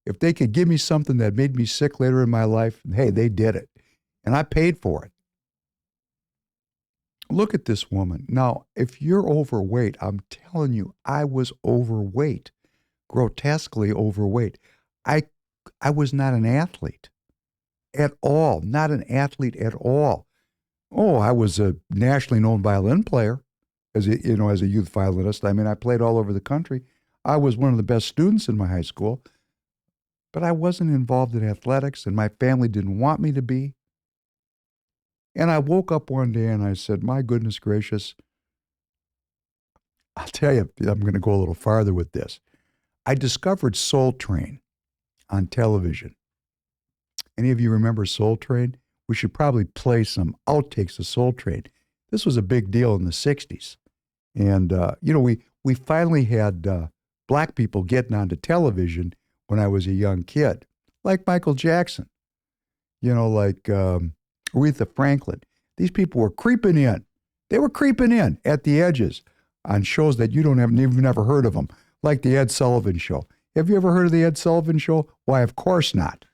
If they could give me something that made me sick later in my life, hey, they did it. And I paid for it. Look at this woman. Now, if you're overweight, I'm telling you, I was overweight, grotesquely overweight. I was not an athlete at all, not an athlete at all. Oh, I was a nationally known violin player as a youth violinist. I mean, I played all over the country. I was one of the best students in my high school, but I wasn't involved in athletics, and my family didn't want me to be. And I woke up one day and I said, my goodness gracious, I'll tell you, I'm going to go a little farther with this. I discovered Soul Train on television. Any of you remember Soul Train? We should probably play some outtakes of Soul Train. This was a big deal in the 60s. And, we finally had black people getting onto television when I was a young kid, like Michael Jackson, like Aretha Franklin. These people were creeping in. They were creeping in at the edges on shows that you've never heard of them, like the Ed Sullivan Show. Have you ever heard of the Ed Sullivan Show? Why, of course not.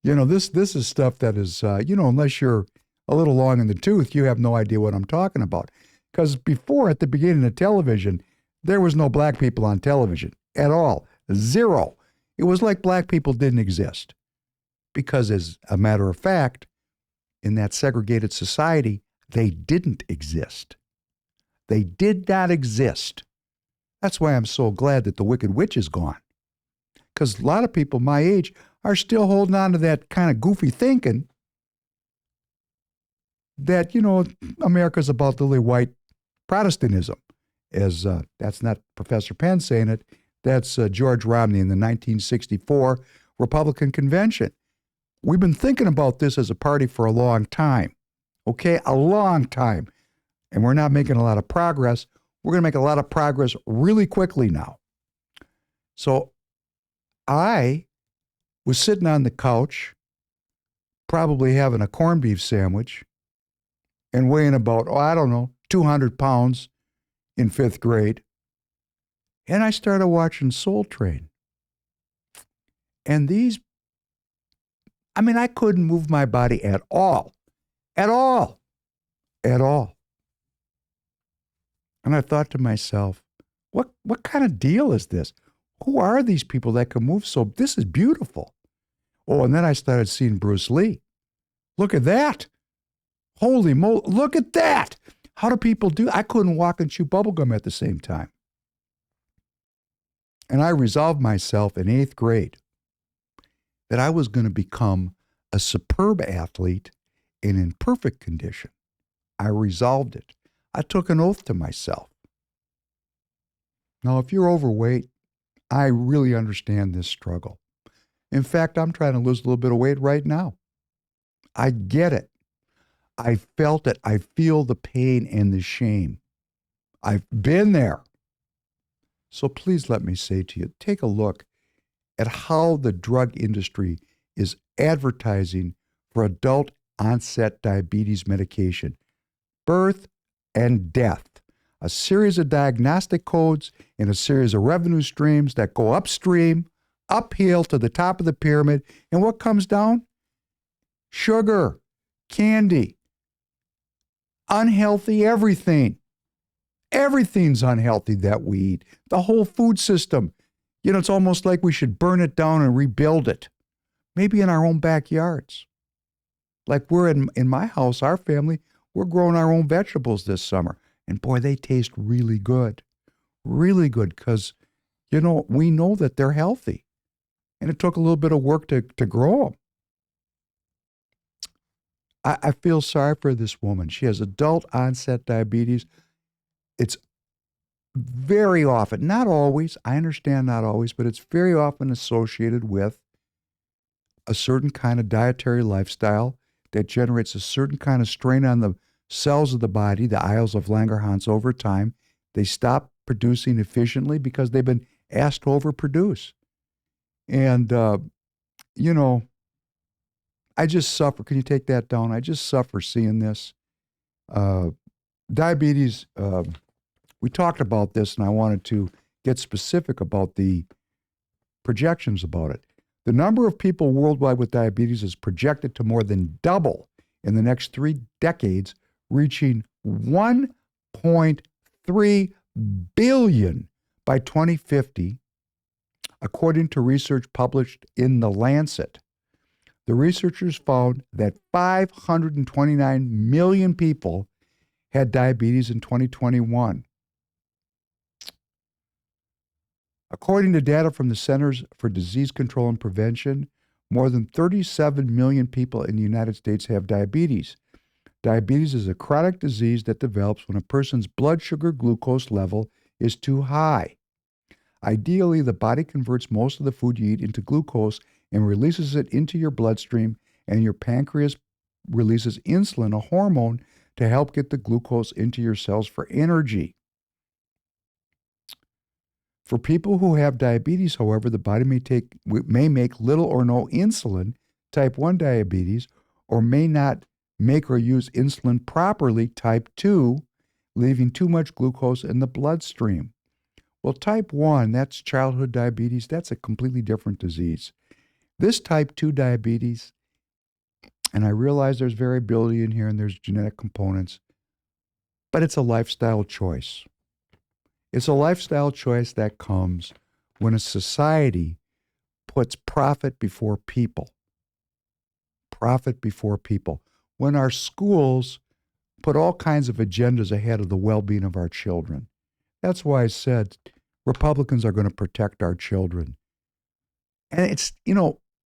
This is stuff that is, unless you're a little long in the tooth, you have no idea what I'm talking about. Because before, at the beginning of television, there was no black people on television at all. Zero. It was like black people didn't exist. Because as a matter of fact, in that segregated society, they didn't exist. They did not exist. That's why I'm so glad that the Wicked Witch is gone. Because a lot of people my age are still holding on to that kind of goofy thinking that, America's about the lily white Protestantism. As that's not Professor Penn saying it, that's George Romney in the 1964 Republican Convention. We've been thinking about this as a party for a long time, okay? A long time. And we're not making a lot of progress. We're going to make a lot of progress really quickly now. So I was sitting on the couch, probably having a corned beef sandwich and weighing about, 200 pounds in 5th grade. And I started watching Soul Train. And I couldn't move my body at all. At all. At all. And I thought to myself, what kind of deal is this? Who are these people that can move so? This is beautiful. Oh, and then I started seeing Bruce Lee. Look at that. Holy moly, look at that. How do people do? I couldn't walk and chew bubblegum at the same time. And I resolved myself in 8th grade that I was going to become a superb athlete and in perfect condition. I resolved it. I took an oath to myself. Now, if you're overweight, I really understand this struggle. In fact, I'm trying to lose a little bit of weight right now. I get it. I felt it. I feel the pain and the shame. I've been there. So please let me say to you, take a look at how the drug industry is advertising for adult onset diabetes medication. Birth and death. A series of diagnostic codes and a series of revenue streams that go upstream, uphill to the top of the pyramid. And what comes down? Sugar, candy, unhealthy everything. Everything's unhealthy that we eat. The whole food system. It's almost like we should burn it down and rebuild it. Maybe in our own backyards. Like we're in my house, our family, We're growing our own vegetables this summer. And boy, they taste really good. Really good because, we know that they're healthy. And it took a little bit of work to grow them. I feel sorry for this woman. She has adult onset diabetes. It's very often, not always, I understand not always, but it's very often associated with a certain kind of dietary lifestyle that generates a certain kind of strain on the cells of the body, the aisles of Langerhans over time. They stop producing efficiently because they've been asked to overproduce. And, I just suffer. Can you take that down? I just suffer seeing this. Diabetes, we talked about this, and I wanted to get specific about the projections about it. The number of people worldwide with diabetes is projected to more than double in the next 3 decades, reaching 1.3 billion by 2050, according to research published in The Lancet. The researchers found that 529 million people had diabetes in 2021. According to data from the Centers for Disease Control and Prevention, more than 37 million people in the United States have diabetes. Diabetes is a chronic disease that develops when a person's blood sugar glucose level is too high. Ideally, the body converts most of the food you eat into glucose and releases it into your bloodstream, and your pancreas releases insulin, a hormone, to help get the glucose into your cells for energy. For people who have diabetes, however, the body may make little or no insulin, type 1 diabetes, or may not make or use insulin properly, type 2, leaving too much glucose in the bloodstream. Well, type 1, that's childhood diabetes, that's a completely different disease. This type 2 diabetes, and I realize there's variability in here and there's genetic components, but it's a lifestyle choice. It's a lifestyle choice that comes when a society puts profit before people. Profit before people. When our schools put all kinds of agendas ahead of the well-being of our children. That's why I said Republicans are going to protect our children. And it's,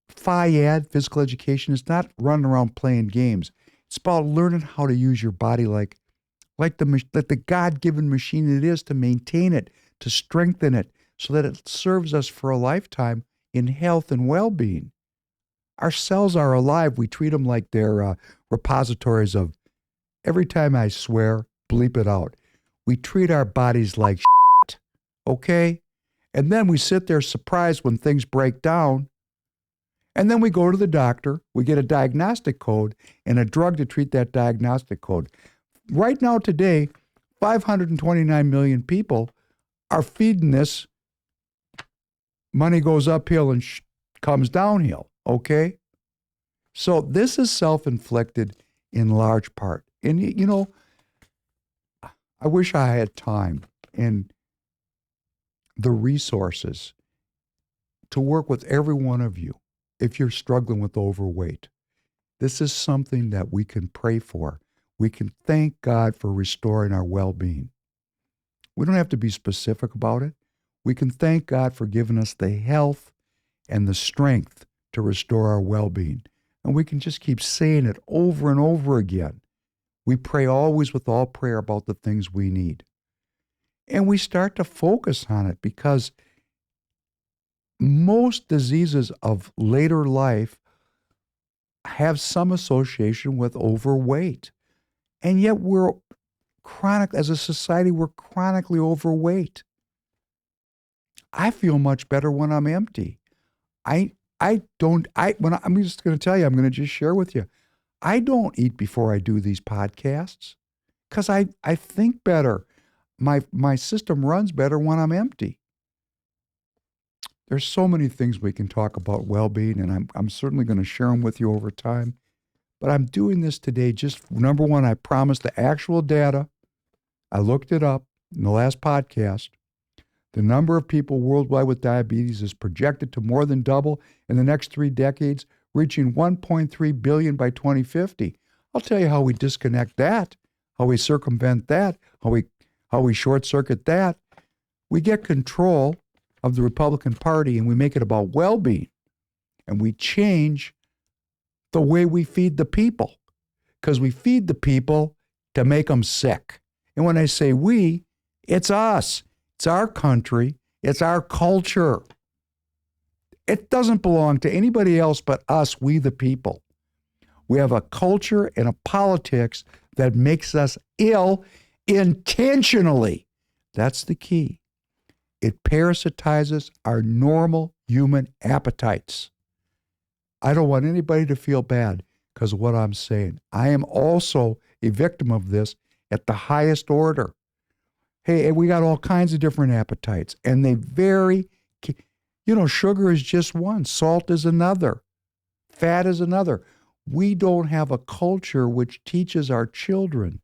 FIAD, physical education, is not running around playing games. It's about learning how to use your body like the God-given machine it is, to maintain it, to strengthen it, so that it serves us for a lifetime in health and well-being. Our cells are alive. We treat them like they're repositories of, every time I swear, bleep it out. We treat our bodies like shit, okay? And then we sit there surprised when things break down. And then we go to the doctor, we get a diagnostic code and a drug to treat that diagnostic code. Right now, today, 529 million people are feeding this. Money goes uphill and comes downhill, okay? So this is self-inflicted in large part. And, I wish I had time and the resources to work with every one of you if you're struggling with overweight. This is something that we can pray for. We can thank God for restoring our well-being. We don't have to be specific about it. We can thank God for giving us the health and the strength to restore our well-being. And we can just keep saying it over and over again. We pray always with all prayer about the things we need. And we start to focus on it because most diseases of later life have some association with overweight. And yet as a society, we're chronically overweight. I feel much better when I'm empty. I'm just going to tell you, I'm going to just share with you. I don't eat before I do these podcasts because I think better. My system runs better when I'm empty. There's so many things we can talk about well-being, and I'm certainly going to share them with you over time. But I'm doing this today just, number one, I promised the actual data. I looked it up in the last podcast. The number of people worldwide with diabetes is projected to more than double in the next 3 decades, reaching 1.3 billion by 2050. I'll tell you how we disconnect that how we circumvent that, how we short circuit that. We get control of the Republican Party and we make it about well-being, and we change the way we feed the people, because we feed the people to make them sick. And when I say we, it's us. It's our country. It's our culture. It doesn't belong to anybody else but us, we the people. We have a culture and a politics that makes us ill intentionally. That's the key. It parasitizes our normal human appetites. I don't want anybody to feel bad because of what I'm saying. I am also a victim of this at the highest order. Hey, we got all kinds of different appetites, and they vary. Sugar is just one, salt is another, fat is another. We don't have a culture which teaches our children.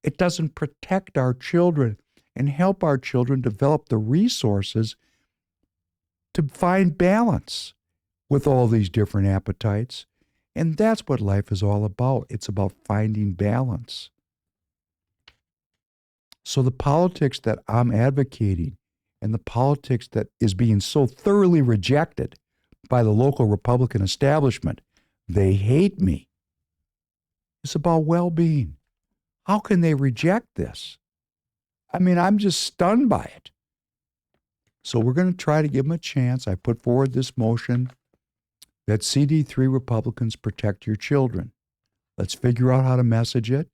It doesn't protect our children and help our children develop the resources to find balance with all these different appetites. And that's what life is all about. It's about finding balance. So the politics that I'm advocating and the politics that is being so thoroughly rejected by the local Republican establishment, they hate me. It's about well-being. How can they reject this? I mean, I'm just stunned by it. So we're going to try to give them a chance. I put forward this motion that CD3 Republicans protect your children. Let's figure out how to message it,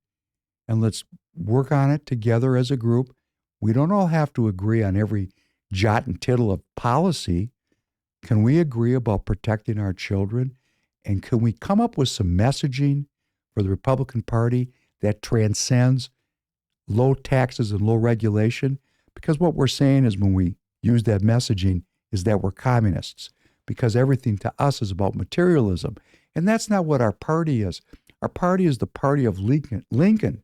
and let's work on it together as a group. We don't all have to agree on every jot and tittle of policy. Can we agree about protecting our children? And can we come up with some messaging for the Republican Party that transcends low taxes and low regulation? Because what we're saying is, when we use that messaging, is that we're communists, because everything to us is about materialism. And that's not what our party is. Our party is the party of Lincoln.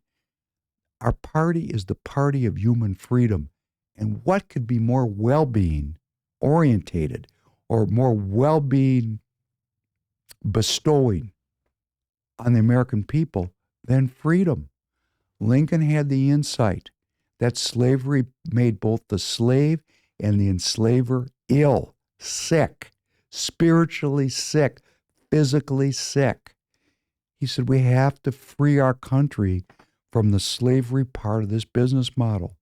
Our party is the party of human freedom. And what could be more well-being orientated or more well-being bestowing on the American people than freedom? Lincoln had the insight that slavery made both the slave and the enslaver ill, sick, spiritually sick, physically sick. He said, we have to free our country from the slavery part of this business model,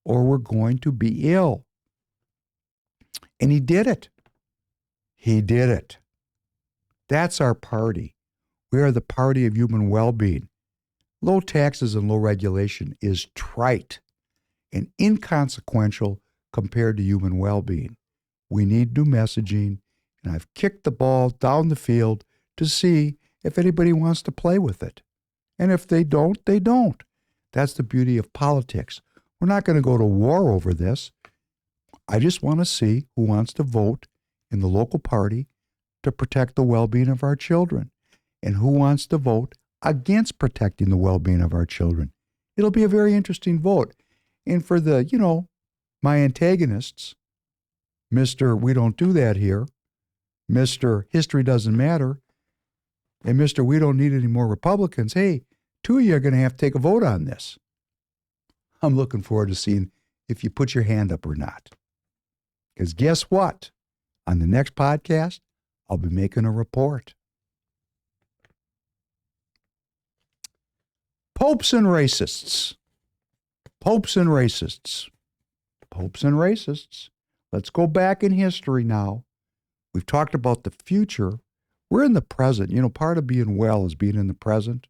or we're going to be ill. And he did it. He did it. That's our party. We are the party of human well-being. Low taxes and low regulation is trite and inconsequential compared to human well-being. We need new messaging, and I've kicked the ball down the field to see if anybody wants to play with it. And if they don't, they don't. That's the beauty of politics. We're not going to go to war over this. I just want to see who wants to vote in the local party to protect the well-being of our children, and who wants to vote against protecting the well-being of our children. It'll be a very interesting vote. And for the, my antagonists, Mr. We don't do that here, Mr. History doesn't matter, and Mr. We don't need any more Republicans, hey, two of you are going to have to take a vote on this. I'm looking forward to seeing if you put your hand up or not. Because guess what? On the next podcast, I'll be making a report. Popes and racists. Popes and racists. Popes and racists. Let's go back in history now. We've talked about the future. We're in the present. Part of being well is being in the present.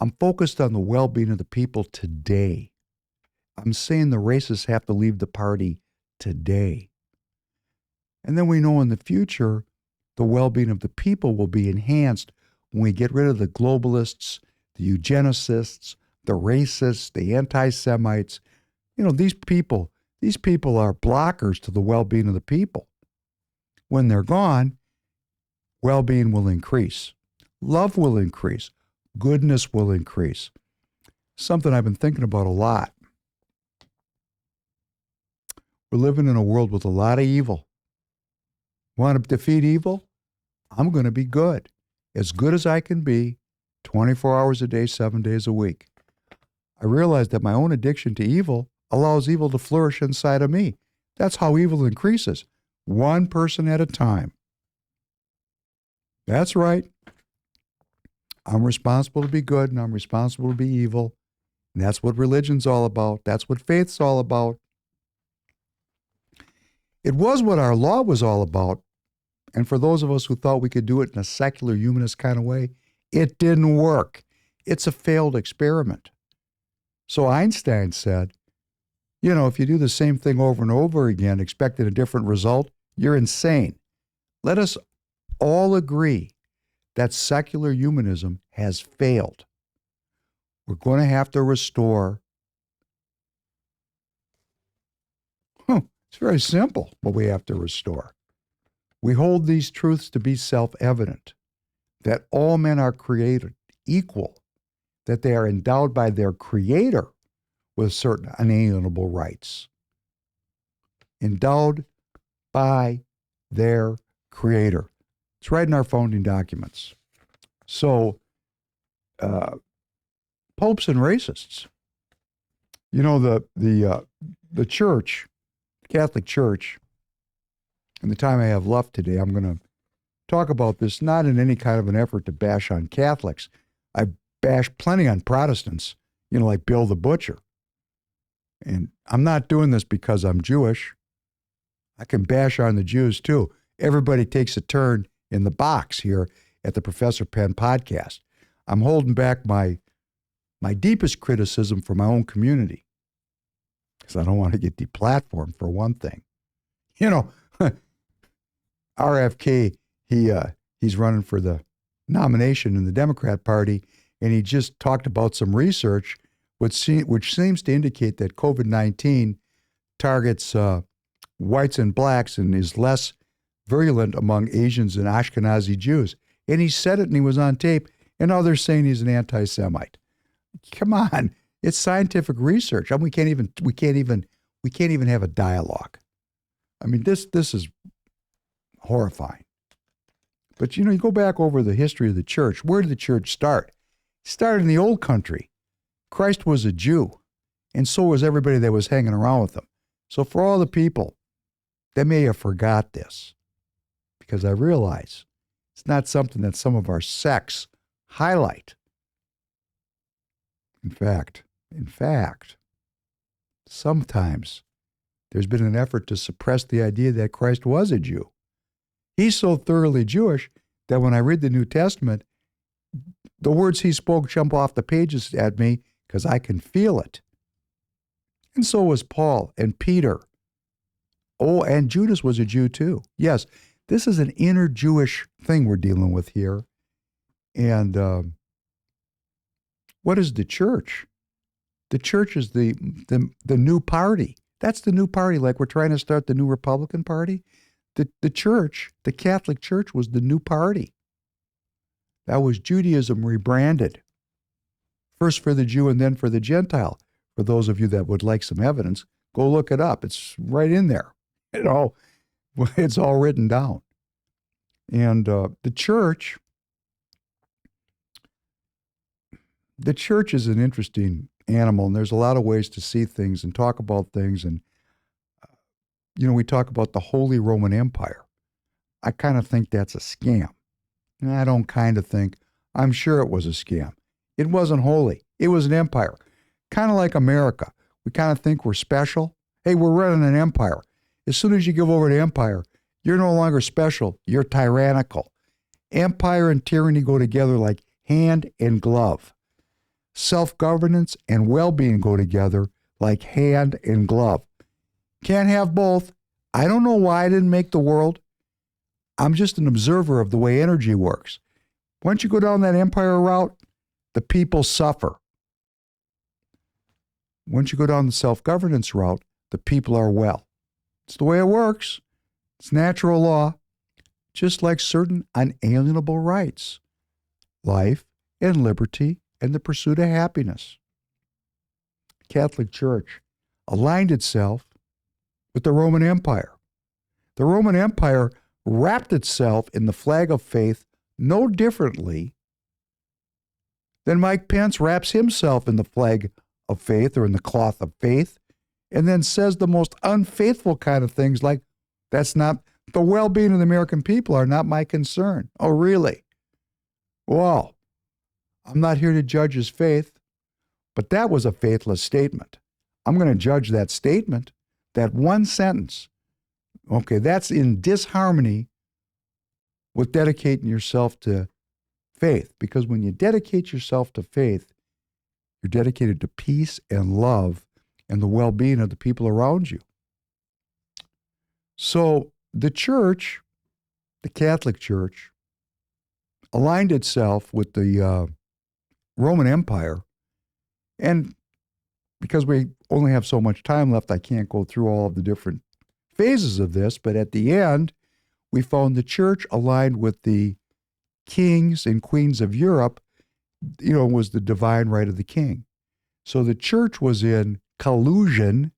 I'm focused on the well-being of the people today. I'm saying the racists have to leave the party today. And then we know in the future, the well-being of the people will be enhanced when we get rid of the globalists, the eugenicists, the racists, the anti-Semites. These people are blockers to the well-being of the people. When they're gone, well-being will increase. Love will increase. Goodness will increase. Something I've been thinking about a lot. We're living in a world with a lot of evil. Want to defeat evil? I'm going to be good as I can be, 24 hours a day, 7 days a week. I realized that my own addiction to evil allows evil to flourish inside of me. That's how evil increases, one person at a time. That's right. I'm responsible to be good and I'm responsible to be evil. And that's what religion's all about. That's what faith's all about. It was what our law was all about. And for those of us who thought we could do it in a secular humanist kind of way, it didn't work. It's a failed experiment. So Einstein said, you know, if you do the same thing over and over again, expecting a different result, you're insane. Let us all agree that secular humanism has failed. We're going to have to restore. It's very simple what we have to restore. We hold these truths to be self-evident, that all men are created equal, that they are endowed by their Creator with certain unalienable rights. Endowed by their Creator. It's right in our founding documents. So, popes and racists. You know, the church, Catholic Church, in the time I have left today, I'm going to talk about this not in any kind of an effort to bash on Catholics. I bash plenty on Protestants, you know, like Bill the Butcher. And I'm not doing this because I'm Jewish. I can bash on the Jews too. Everybody takes a turn in the box here at the Professor Penn podcast. I'm holding back my deepest criticism for my own community because I don't want to get deplatformed, for one thing. You know, RFK, he's running for the nomination in the Democrat Party, and he just talked about some research which seems to indicate that COVID-19 targets whites and blacks and is less virulent among Asians and Ashkenazi Jews. And he said it and he was on tape, and now they're saying he's an anti-Semite. Come on, it's scientific research. I mean, we can't even have a dialogue. I mean, this is horrifying. But you know, you go back over the history of the church. Where did the church start? It started in the old country. Christ was a Jew, and so was everybody that was hanging around with him. So for all the people that may have forgot this, because I realize it's not something that some of our sects highlight. In fact, sometimes there's been an effort to suppress the idea that Christ was a Jew. He's so thoroughly Jewish that when I read the New Testament, the words he spoke jump off the pages at me because I can feel it. And so was Paul and Peter. Oh, and Judas was a Jew too. Yes, this is an inner Jewish thing we're dealing with here. And what is the church? The church is the new party. That's the new party, like we're trying to start the new Republican Party. The church, the Catholic Church, was the new party. That was Judaism rebranded. First for the Jew and then for the Gentile. For those of you that would like some evidence, go look it up. It's right in there. It's all written down. And the church is an interesting animal, and there's a lot of ways to see things and talk about things. And, you know, we talk about the Holy Roman Empire. I kind of think that's a scam. And I don't kind of think, I'm sure it was a scam. It wasn't holy. It was an empire. Kind of like America. We kind of think we're special. Hey, we're running an empire. As soon as you give over to empire, you're no longer special. You're tyrannical. Empire and tyranny go together like hand and glove. Self-governance and well-being go together like hand and glove. Can't have both. I don't know why I didn't make the world. I'm just an observer of the way energy works. Once you go down that empire route, the people suffer. Once you go down the self-governance route, the people are well. It's the way it works. It's natural law, just like certain unalienable rights, life and liberty and the pursuit of happiness. The Catholic Church aligned itself with the Roman Empire. The Roman Empire wrapped itself in the flag of faith no differently Then Mike Pence wraps himself in the flag of faith or in the cloth of faith and then says the most unfaithful kind of things like, that's not, the well-being of the American people are not my concern. Oh, really? Well, I'm not here to judge his faith, but that was a faithless statement. I'm going to judge that statement, that one sentence. Okay, that's in disharmony with dedicating yourself to faith, because when you dedicate yourself to faith, you're dedicated to peace and love and the well-being of the people around you. So the church, the Catholic Church, aligned itself with the Roman Empire. And because we only have so much time left, I can't go through all of the different phases of this, but at the end, we found the church aligned with the kings and queens of Europe, was the divine right of the king. So the church was in collusion,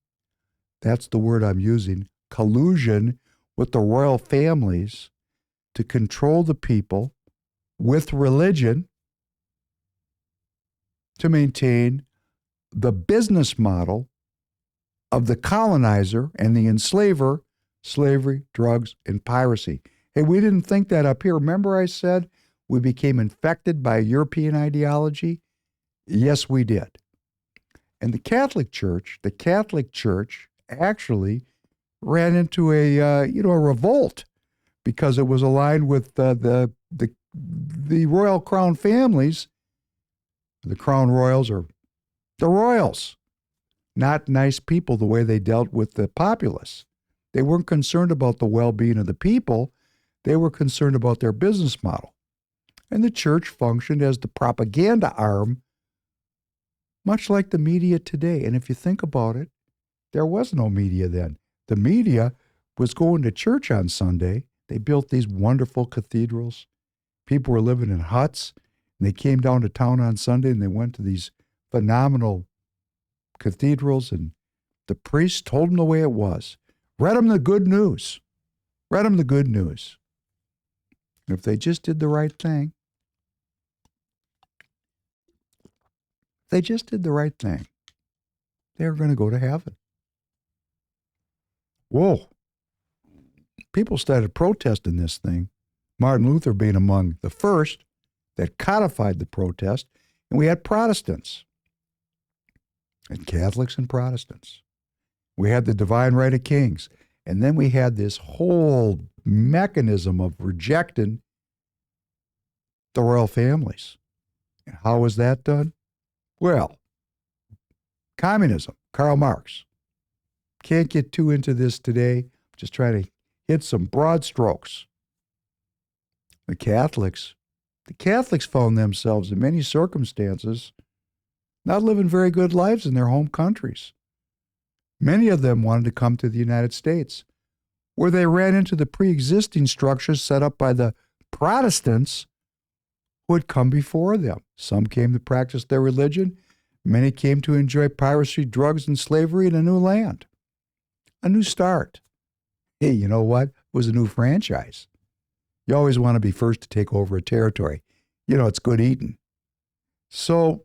that's the word I'm using, collusion with the royal families to control the people with religion to maintain the business model of the colonizer and the enslaver, slavery, drugs, and piracy. Hey, we didn't think that up here. Remember I said we became infected by European ideology? Yes, we did. And the Catholic Church actually ran into a revolt because it was aligned with the royal crown families. The crown royals are the royals, not nice people the way they dealt with the populace. They weren't concerned about the well-being of the people. They were concerned about their business model. And the church functioned as the propaganda arm, much like the media today. And if you think about it, there was no media then. The media was going to church on Sunday. They built these wonderful cathedrals. People were living in huts, and they came down to town on Sunday, and they went to these phenomenal cathedrals, and the priest told them the way it was. Read them the good news. Read them the good news. If they just did the right thing, they were going to go to heaven. Whoa. People started protesting this thing, Martin Luther being among the first that codified the protest, and we had Protestants, and Catholics and Protestants. We had the divine right of kings, and then we had this whole mechanism of rejecting the royal families. And how was that done? Well, communism, Karl Marx. Can't get too into this today. Just trying to hit some broad strokes. The Catholics found themselves in many circumstances not living very good lives in their home countries. Many of them wanted to come to the United States, where they ran into the pre-existing structures set up by the Protestants who had come before them. Some came to practice their religion. Many came to enjoy piracy, drugs, and slavery in a new land. A new start. Hey, you know what? It was a new franchise. You always want to be first to take over a territory. It's good eating. So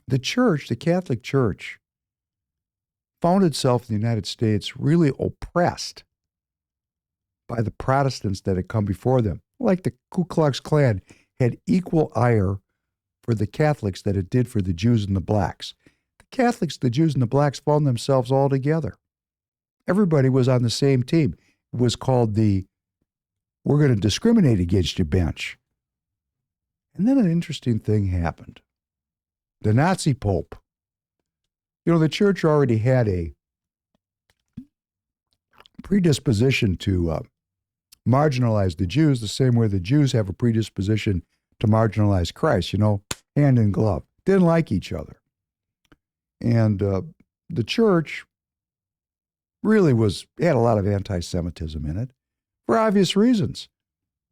the church, the Catholic Church, found itself in the United States really oppressed by the Protestants that had come before them. Like the Ku Klux Klan had equal ire for the Catholics that it did for the Jews and the blacks. The Catholics, the Jews, and the blacks found themselves all together. Everybody was on the same team. It was called the "we're going to discriminate against you" bench. And then an interesting thing happened. The Nazi Pope. The church already had a predisposition to marginalize the Jews the same way the Jews have a predisposition to marginalize Christ, hand in glove. Didn't like each other. And the church really had a lot of anti-Semitism in it for obvious reasons.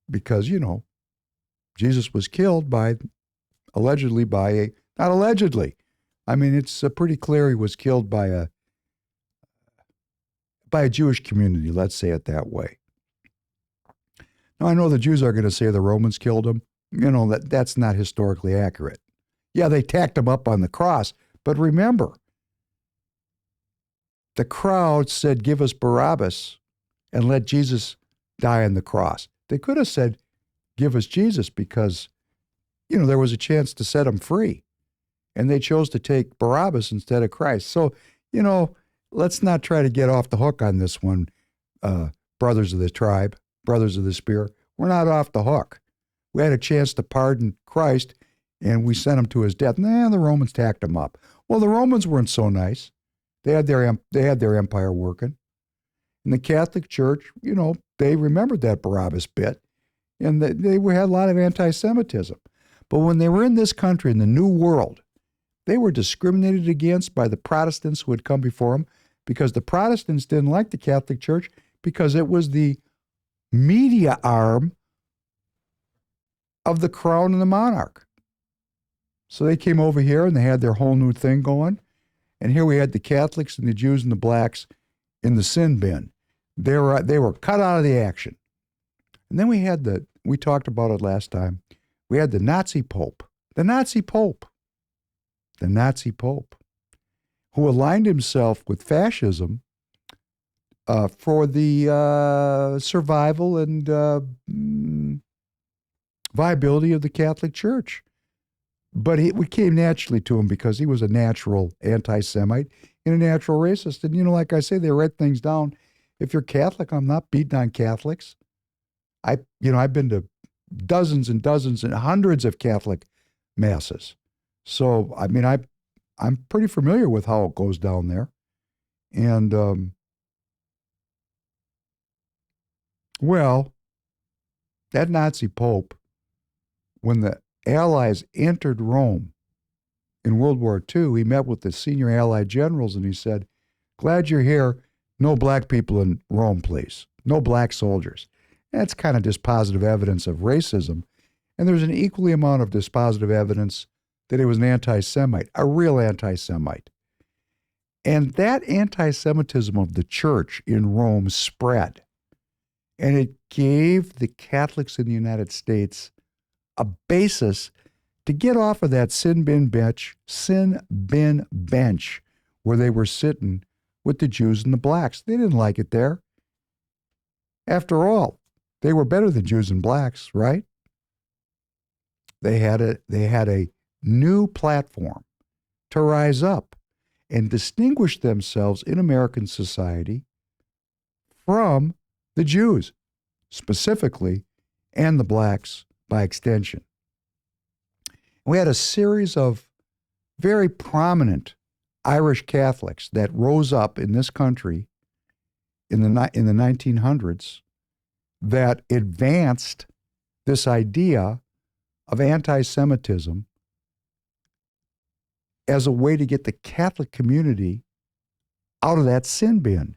Because, Jesus was killed not allegedly. I mean, it's pretty clear he was killed by a Jewish community, let's say it that way. Now, I know the Jews are going to say the Romans killed him. that's not historically accurate. Yeah, they tacked him up on the cross, but remember, the crowd said, "Give us Barabbas and let Jesus die on the cross." They could have said, "Give us Jesus," because, there was a chance to set him free. And they chose to take Barabbas instead of Christ. So, let's not try to get off the hook on this one, brothers of the tribe, brothers of the spear. We're not off the hook. We had a chance to pardon Christ, and we sent him to his death. The Romans tacked him up. Well, the Romans weren't so nice. They had their empire working. And the Catholic Church, they remembered that Barabbas bit, and they had a lot of anti-Semitism. But when they were in this country, in the New World, they were discriminated against by the Protestants who had come before them, because the Protestants didn't like the Catholic Church because it was the media arm of the crown and the monarch. So they came over here and they had their whole new thing going. And here we had the Catholics and the Jews and the blacks in the sin bin. They were cut out of the action. And then we talked about it last time, we had the Nazi Pope, who aligned himself with fascism for the survival and viability of the Catholic Church. But we came naturally to him because he was a natural anti-Semite and a natural racist. And, like I say, they write things down. If you're Catholic, I'm not beating on Catholics. I've been to dozens and dozens and hundreds of Catholic masses. So, I'm pretty familiar with how it goes down there. And, that Nazi Pope, when the Allies entered Rome in World War II, he met with the senior Allied generals and he said, "Glad you're here. No black people in Rome, please. No black soldiers." That's kind of dispositive evidence of racism. And there's an equally amount of dispositive evidence that he was an anti-Semite, a real anti-Semite. And that anti-Semitism of the church in Rome spread. And it gave the Catholics in the United States a basis to get off of that sin bin bench where they were sitting with the Jews and the blacks. They didn't like it there. After all, they were better than Jews and blacks, right? They had a new platform to rise up and distinguish themselves in American society from the Jews specifically and the blacks by extension. We had a series of very prominent Irish Catholics that rose up in this country in the 1900s that advanced this idea of anti-Semitism as a way to get the Catholic community out of that sin bin.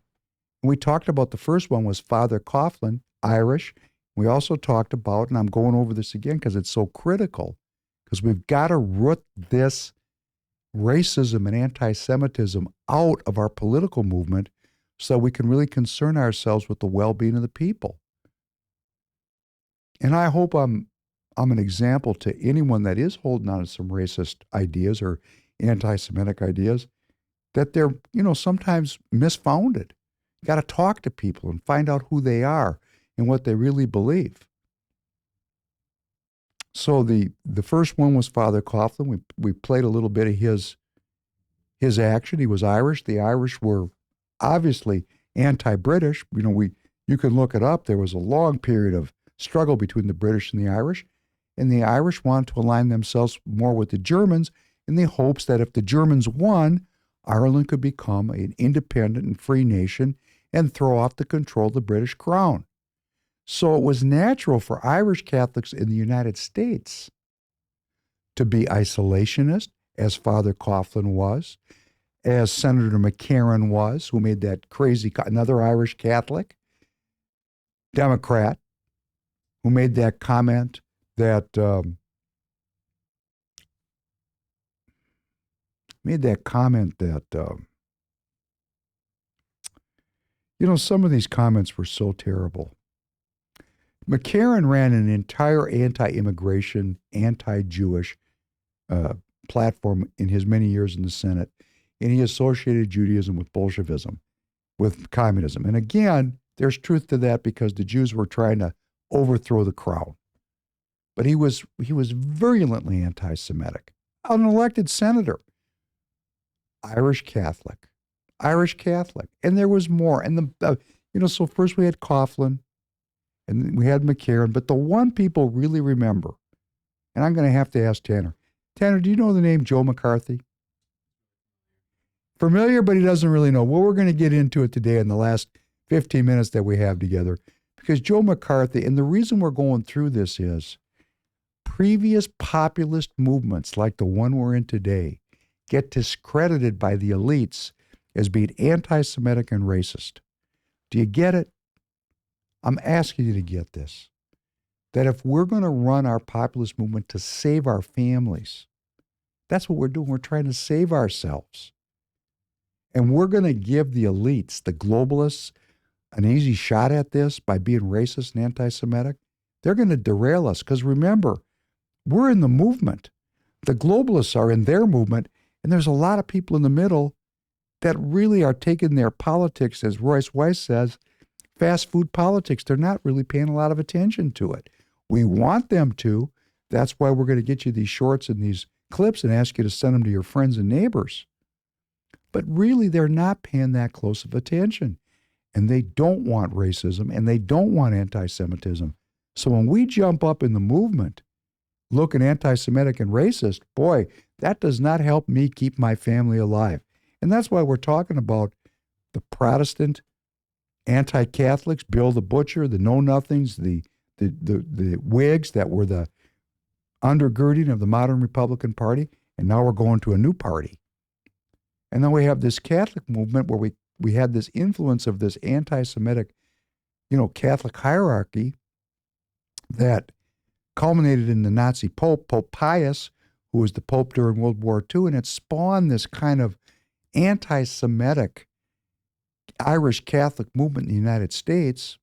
And we talked about the first one was Father Coughlin, Irish. We also talked about, and I'm going over this again because it's so critical, because we've got to root this racism and anti-Semitism out of our political movement so we can really concern ourselves with the well-being of the people. And I hope I'm an example to anyone that is holding on to some racist ideas or anti-Semitic ideas, that they're, sometimes misfounded. You got to talk to people and find out who they are and what they really believe. So the first one was Father Coughlin. We played a little bit of his action. He was Irish. The Irish were obviously anti-British. You can look it up. There was a long period of struggle between the British and the Irish wanted to align themselves more with the Germans in the hopes that if the Germans won, Ireland could become an independent and free nation and throw off the control of the British crown. So it was natural for Irish Catholics in the United States to be isolationist, as Father Coughlin was, as Senator McCarran was, who made that crazy, another Irish Catholic, Democrat, who made that comment that some of these comments were so terrible. McCarran ran an entire anti-immigration, anti-Jewish platform in his many years in the Senate, and he associated Judaism with Bolshevism, with communism. And again, there's truth to that because the Jews were trying to overthrow the crown. But he was virulently anti-Semitic. An elected senator, Irish Catholic, and there was more. And so first we had Coughlin, and we had McCarran, but the one people really remember, and I'm going to have to ask Tanner. Tanner, do you know the name Joe McCarthy? Familiar, but he doesn't really know. Well, we're going to get into it today in the last 15 minutes that we have together, because Joe McCarthy, and the reason we're going through this is previous populist movements like the one we're in today get discredited by the elites as being anti-Semitic and racist. Do you get it? I'm asking you to get this. That if we're going to run our populist movement to save our families, that's what we're doing. We're trying to save ourselves. And we're going to give the elites, the globalists, an easy shot at this by being racist and anti-Semitic. They're going to derail us because remember, we're in the movement. The globalists are in their movement, and there's a lot of people in the middle that really are taking their politics, as Royce Weiss says, fast food politics. They're not really paying a lot of attention to it. We want them to. That's why we're going to get you these shorts and these clips and ask you to send them to your friends and neighbors. But really, they're not paying that close of attention. And they don't want racism, and they don't want anti-Semitism. So when we jump up in the movement, looking anti-Semitic and racist, boy, that does not help me keep my family alive. And that's why we're talking about the Protestant anti-Catholics, Bill the Butcher, the Know-Nothings, the Whigs that were the undergirding of the modern Republican Party, and now we're going to a new party. And then we have this Catholic movement where we had this influence of this anti-Semitic, Catholic hierarchy that culminated in the Nazi Pope, Pope Pius, who was the Pope during World War II, and it spawned this kind of anti-Semitic Irish Catholic movement in the United States.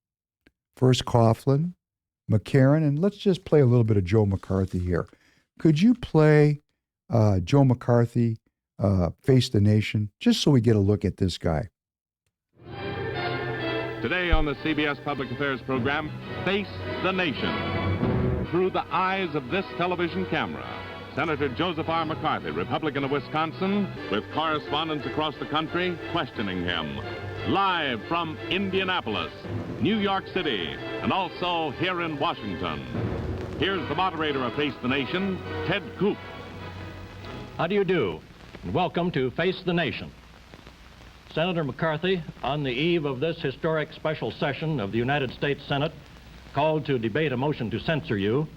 First Coughlin, McCarran, and let's just play a little bit of Joe McCarthy here. Could you play Joe McCarthy, Face the Nation, just so we get a look at this guy? Today on the CBS Public Affairs program, Face the Nation. Through the eyes of this television camera, Senator Joseph R. McCarthy, Republican of Wisconsin, with correspondents across the country questioning him. Live from Indianapolis, New York City, and also here in Washington. Here's the moderator of Face the Nation, Ted Koop. How do you do? And welcome to Face the Nation. Senator McCarthy, on the eve of this historic special session of the United States Senate, called to debate a motion to censor you,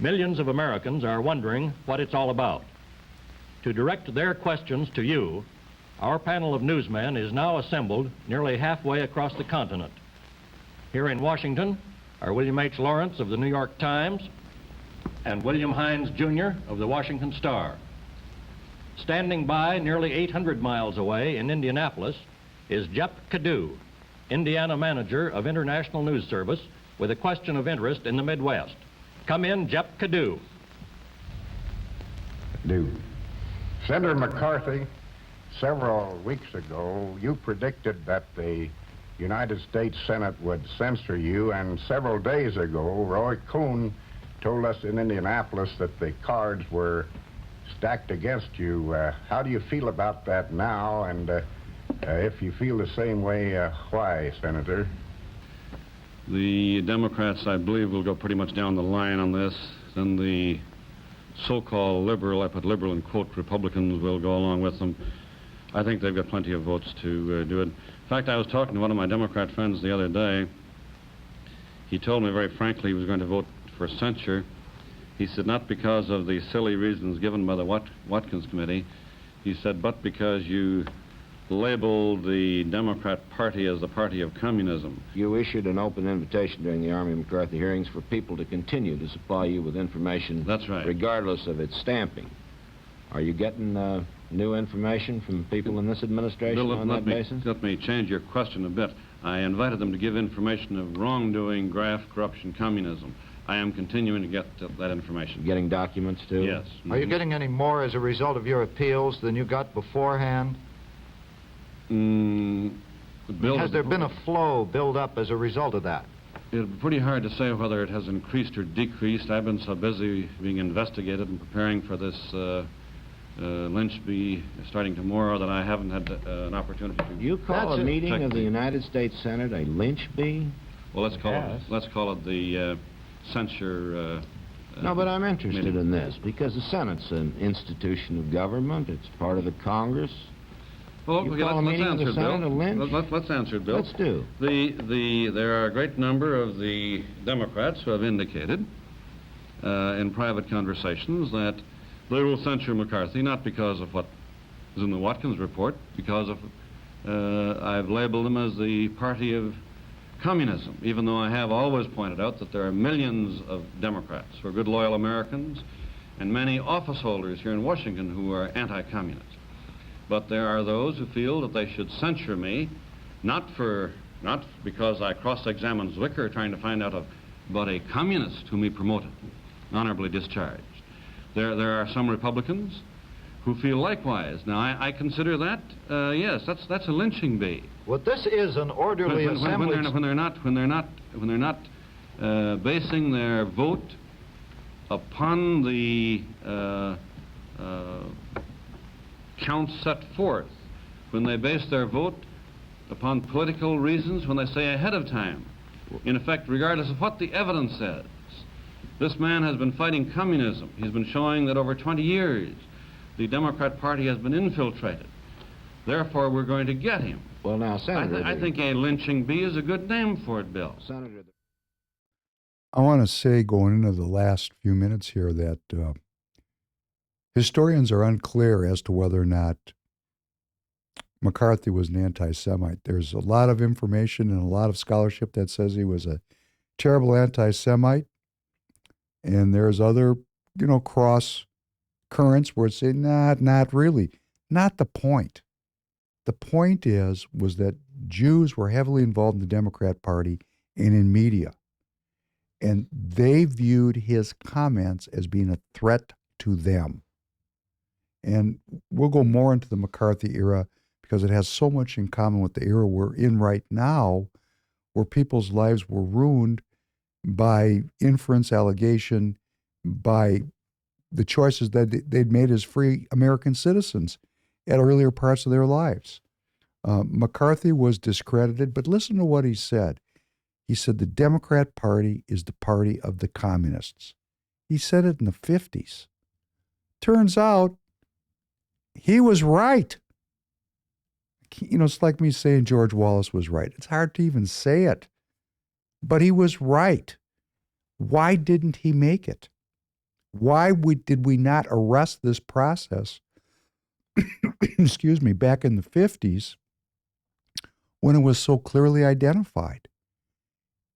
millions of Americans are wondering what it's all about. To direct their questions to you, our panel of newsmen is now assembled nearly halfway across the continent. Here in Washington are William H. Lawrence of the New York Times and William Hines, Jr. of the Washington Star. Standing by nearly 800 miles away in Indianapolis is Jep Cadieux, Indiana manager of International News Service, with a question of interest in the Midwest. Come in, Jep Cadieux. Senator McCarthy, several weeks ago, you predicted that the United States Senate would censor you, and several days ago, Roy Cohn told us in Indianapolis that the cards were stacked against you. How do you feel about that now? And if you feel the same way, why, Senator? The Democrats, I believe, will go pretty much down the line on this. Then the so-called liberal, I put liberal in quote, Republicans will go along with them. I think they've got plenty of votes to do it. In fact, I was talking to one of my Democrat friends the other day. He told me very frankly he was going to vote for censure. He said not because of the silly reasons given by the Watkins Committee. He said, but because you labeled the Democrat Party as the party of communism. You issued an open invitation during the Army McCarthy hearings for people to continue to supply you with information. That's right. Regardless of its stamping. Are you getting new information from people in this administration on that basis? Let me change your question a bit. I invited them to give information of wrongdoing, graft, corruption, communism. I am continuing to get that information. Getting documents, too? Yes. Are you getting any more as a result of your appeals than you got beforehand? Has there been a flow build up as a result of that? It's pretty hard to say whether it has increased or decreased. I've been so busy being investigated and preparing for this lynch bee starting tomorrow that I haven't had an opportunity to... You call a meeting of the United States Senate a lynch bee? Well, let's call it the censure... No, but I'm interested in this, because the Senate's an institution of government. It's part of the Congress. Well, okay, let's answer it, Bill. Let's answer it, Bill. Let's do. There are a great number of the Democrats who have indicated in private conversations that they will censure McCarthy, not because of what is in the Watkins report, because of I've labeled them as the party of communism, even though I have always pointed out that there are millions of Democrats who are good, loyal Americans, and many office holders here in Washington who are anti-communist. But there are those who feel that they should censure me, not because I cross-examined Zwicker trying to find out about a communist whom he promoted, honorably discharged. There are some Republicans who feel likewise. Now, I consider that, yes, that's a lynching bee. Well, this is an orderly assembly. When they're not basing their vote upon the counts set forth, when they base their vote upon political reasons, when they say ahead of time, in effect, regardless of what the evidence says, this man has been fighting communism. He's been showing that over 20 years the Democrat Party has been infiltrated. Therefore, we're going to get him. Well, now, Senator... I think a lynching bee is a good name for it, Bill. Senator... I want to say, going into the last few minutes here, that historians are unclear as to whether or not McCarthy was an anti-Semite. There's a lot of information and a lot of scholarship that says he was a terrible anti-Semite. And there's other, cross currents where it's saying, not really. Not the point. The point was that Jews were heavily involved in the Democrat Party and in media. And they viewed his comments as being a threat to them. And we'll go more into the McCarthy era because it has so much in common with the era we're in right now, where people's lives were ruined by inference, allegation, by the choices that they'd made as free American citizens at earlier parts of their lives. McCarthy was discredited, but listen to what he said. He said the Democrat Party is the party of the communists. He said it in the 50s. Turns out he was right. It's like me saying George Wallace was right. It's hard to even say it, but he was right. Why didn't he make it? Why did we not arrest this process, excuse me, back in the 50s when it was so clearly identified?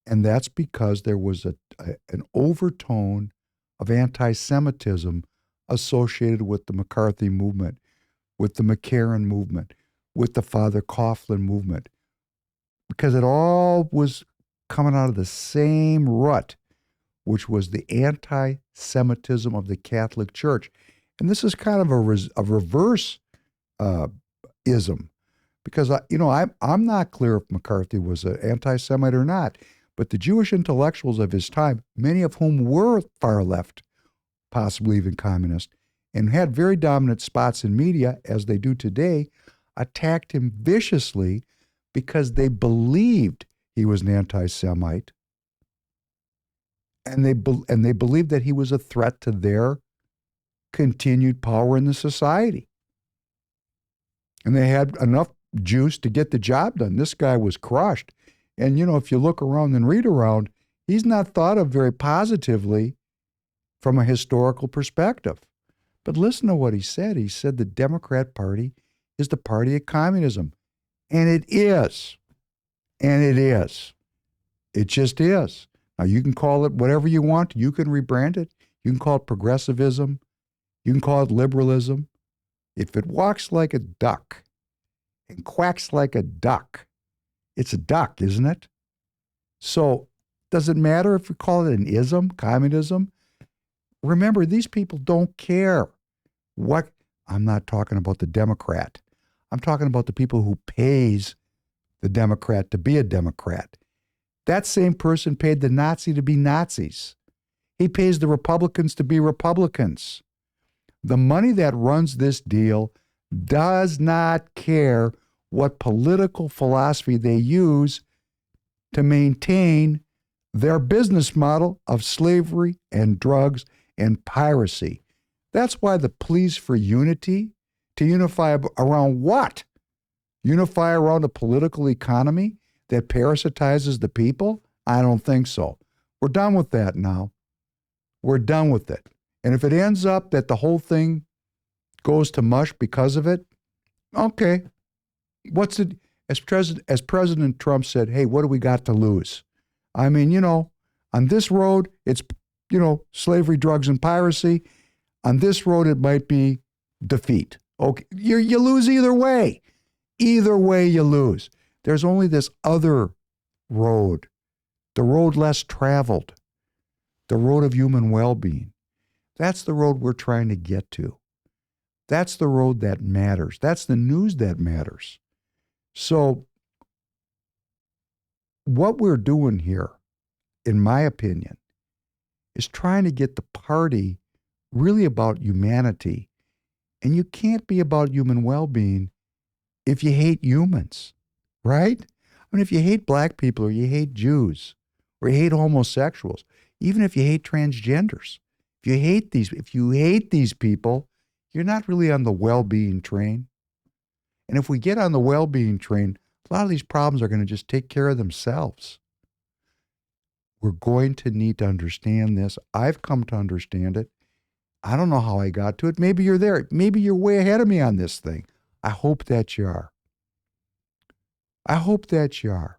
And that's because there was an overtone of anti-Semitism associated with the McCarthy movement, with the McCarran movement, with the Father Coughlin movement, because it all was coming out of the same rut, which was the anti-Semitism of the Catholic Church. And this is kind of a reverse ism, because I'm not clear if McCarthy was an anti-Semite or not, but the Jewish intellectuals of his time, many of whom were far left, possibly even communist, and had very dominant spots in media, as they do today, attacked him viciously because they believed he was an anti-Semite, and they believed that he was a threat to their continued power in the society. And they had enough juice to get the job done. This guy was crushed. And, if you look around and read around, he's not thought of very positively from a historical perspective. But listen to what he said. He said the Democrat Party is the party of communism. And it is. And it is. It just is. Now, you can call it whatever you want. You can rebrand it. You can call it progressivism. You can call it liberalism. If it walks like a duck and quacks like a duck, It's a duck, isn't it? So does it matter if we call it an ism, communism? Remember, these people don't care what. I'm not talking about the Democrat. I'm talking about the people who pays the Democrat to be a Democrat. That same person paid the Nazi to be Nazis. He pays the Republicans to be Republicans. The money that runs this deal does not care what political philosophy they use to maintain their business model of slavery and drugs and piracy. That's why the pleas for unity, to unify around what? Unify around a political economy that parasitizes the people? I don't think so. We're done with that now. We're done with it. And if it ends up that the whole thing goes to mush because of it, okay. What's it? As President Trump said, hey, what do we got to lose? I mean, on this road, it's, slavery, drugs, and piracy. On this road, it might be defeat. Okay, you lose either way. Either way, you lose. There's only this other road, the road less traveled, the road of human well-being. That's the road we're trying to get to. That's the road that matters. That's the news that matters. So what we're doing here, in my opinion, is trying to get the party really about humanity. And you can't be about human well-being if you hate humans, right? I mean, if you hate black people or you hate Jews or you hate homosexuals, even if you hate transgenders, if you hate these people, you're not really on the well-being train. And if we get on the well-being train, a lot of these problems are going to just take care of themselves. We're going to need to understand this. I've come to understand it. I don't know how I got to it. Maybe you're there. Maybe you're way ahead of me on this thing. I hope that you are. I hope that you are.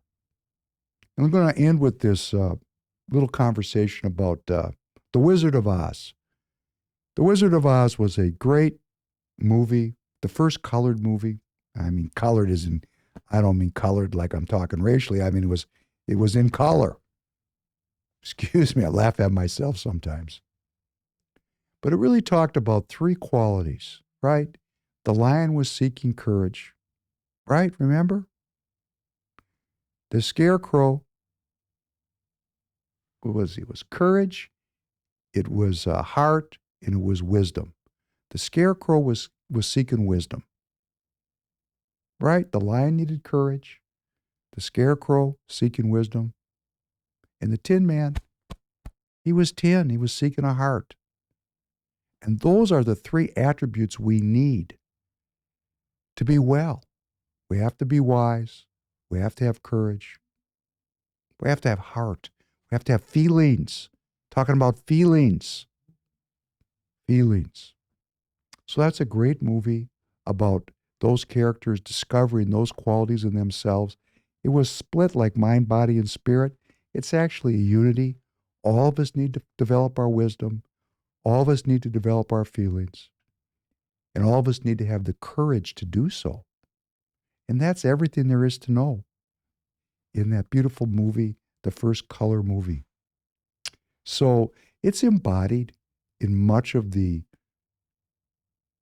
And I'm going to end with this little conversation about The Wizard of Oz. The Wizard of Oz was a great movie, the first colored movie. I mean, colored isn't, I don't mean colored like I'm talking racially. I mean, it was in color. Excuse me, I laugh at myself sometimes. But it really talked about three qualities, right? The lion was seeking courage, right? Remember? The scarecrow, what was he? It was courage, it was heart, and it was wisdom. The scarecrow was seeking wisdom, right? The lion needed courage, the scarecrow seeking wisdom, and the Tin Man, he was tin, he was seeking a heart. And those are the three attributes we need to be well. We have to be wise. We have to have courage. We have to have heart. We have to have feelings. Talking about feelings. Feelings. So that's a great movie about those characters discovering those qualities in themselves. It was split like mind, body, and spirit. It's actually a unity. All of us need to develop our wisdom. All of us need to develop our feelings. And all of us need to have the courage to do so. And that's everything there is to know in that beautiful movie, the first color movie. So it's embodied in much of the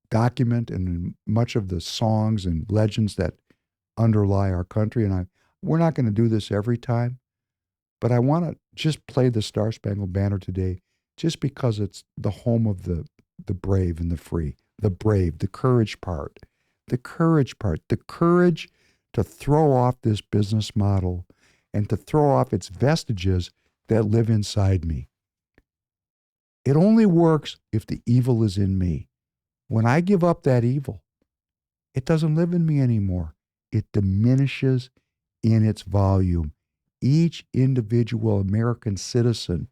document and in much of the songs and legends that underlie our country. And we're not going to do this every time, but I want to just play the Star Spangled Banner today just because it's the home of the brave and the free, the brave, the courage part, the courage to throw off this business model and to throw off its vestiges that live inside me. It only works if the evil is in me. When I give up that evil, it doesn't live in me anymore. It diminishes in its volume. Each individual American citizen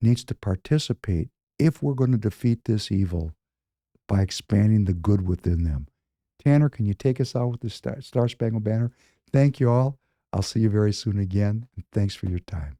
needs to participate if we're going to defeat this evil by expanding the good within them. Tanner, can you take us out with the Star Spangled Banner? Thank you all. I'll see you very soon again, and thanks for your time.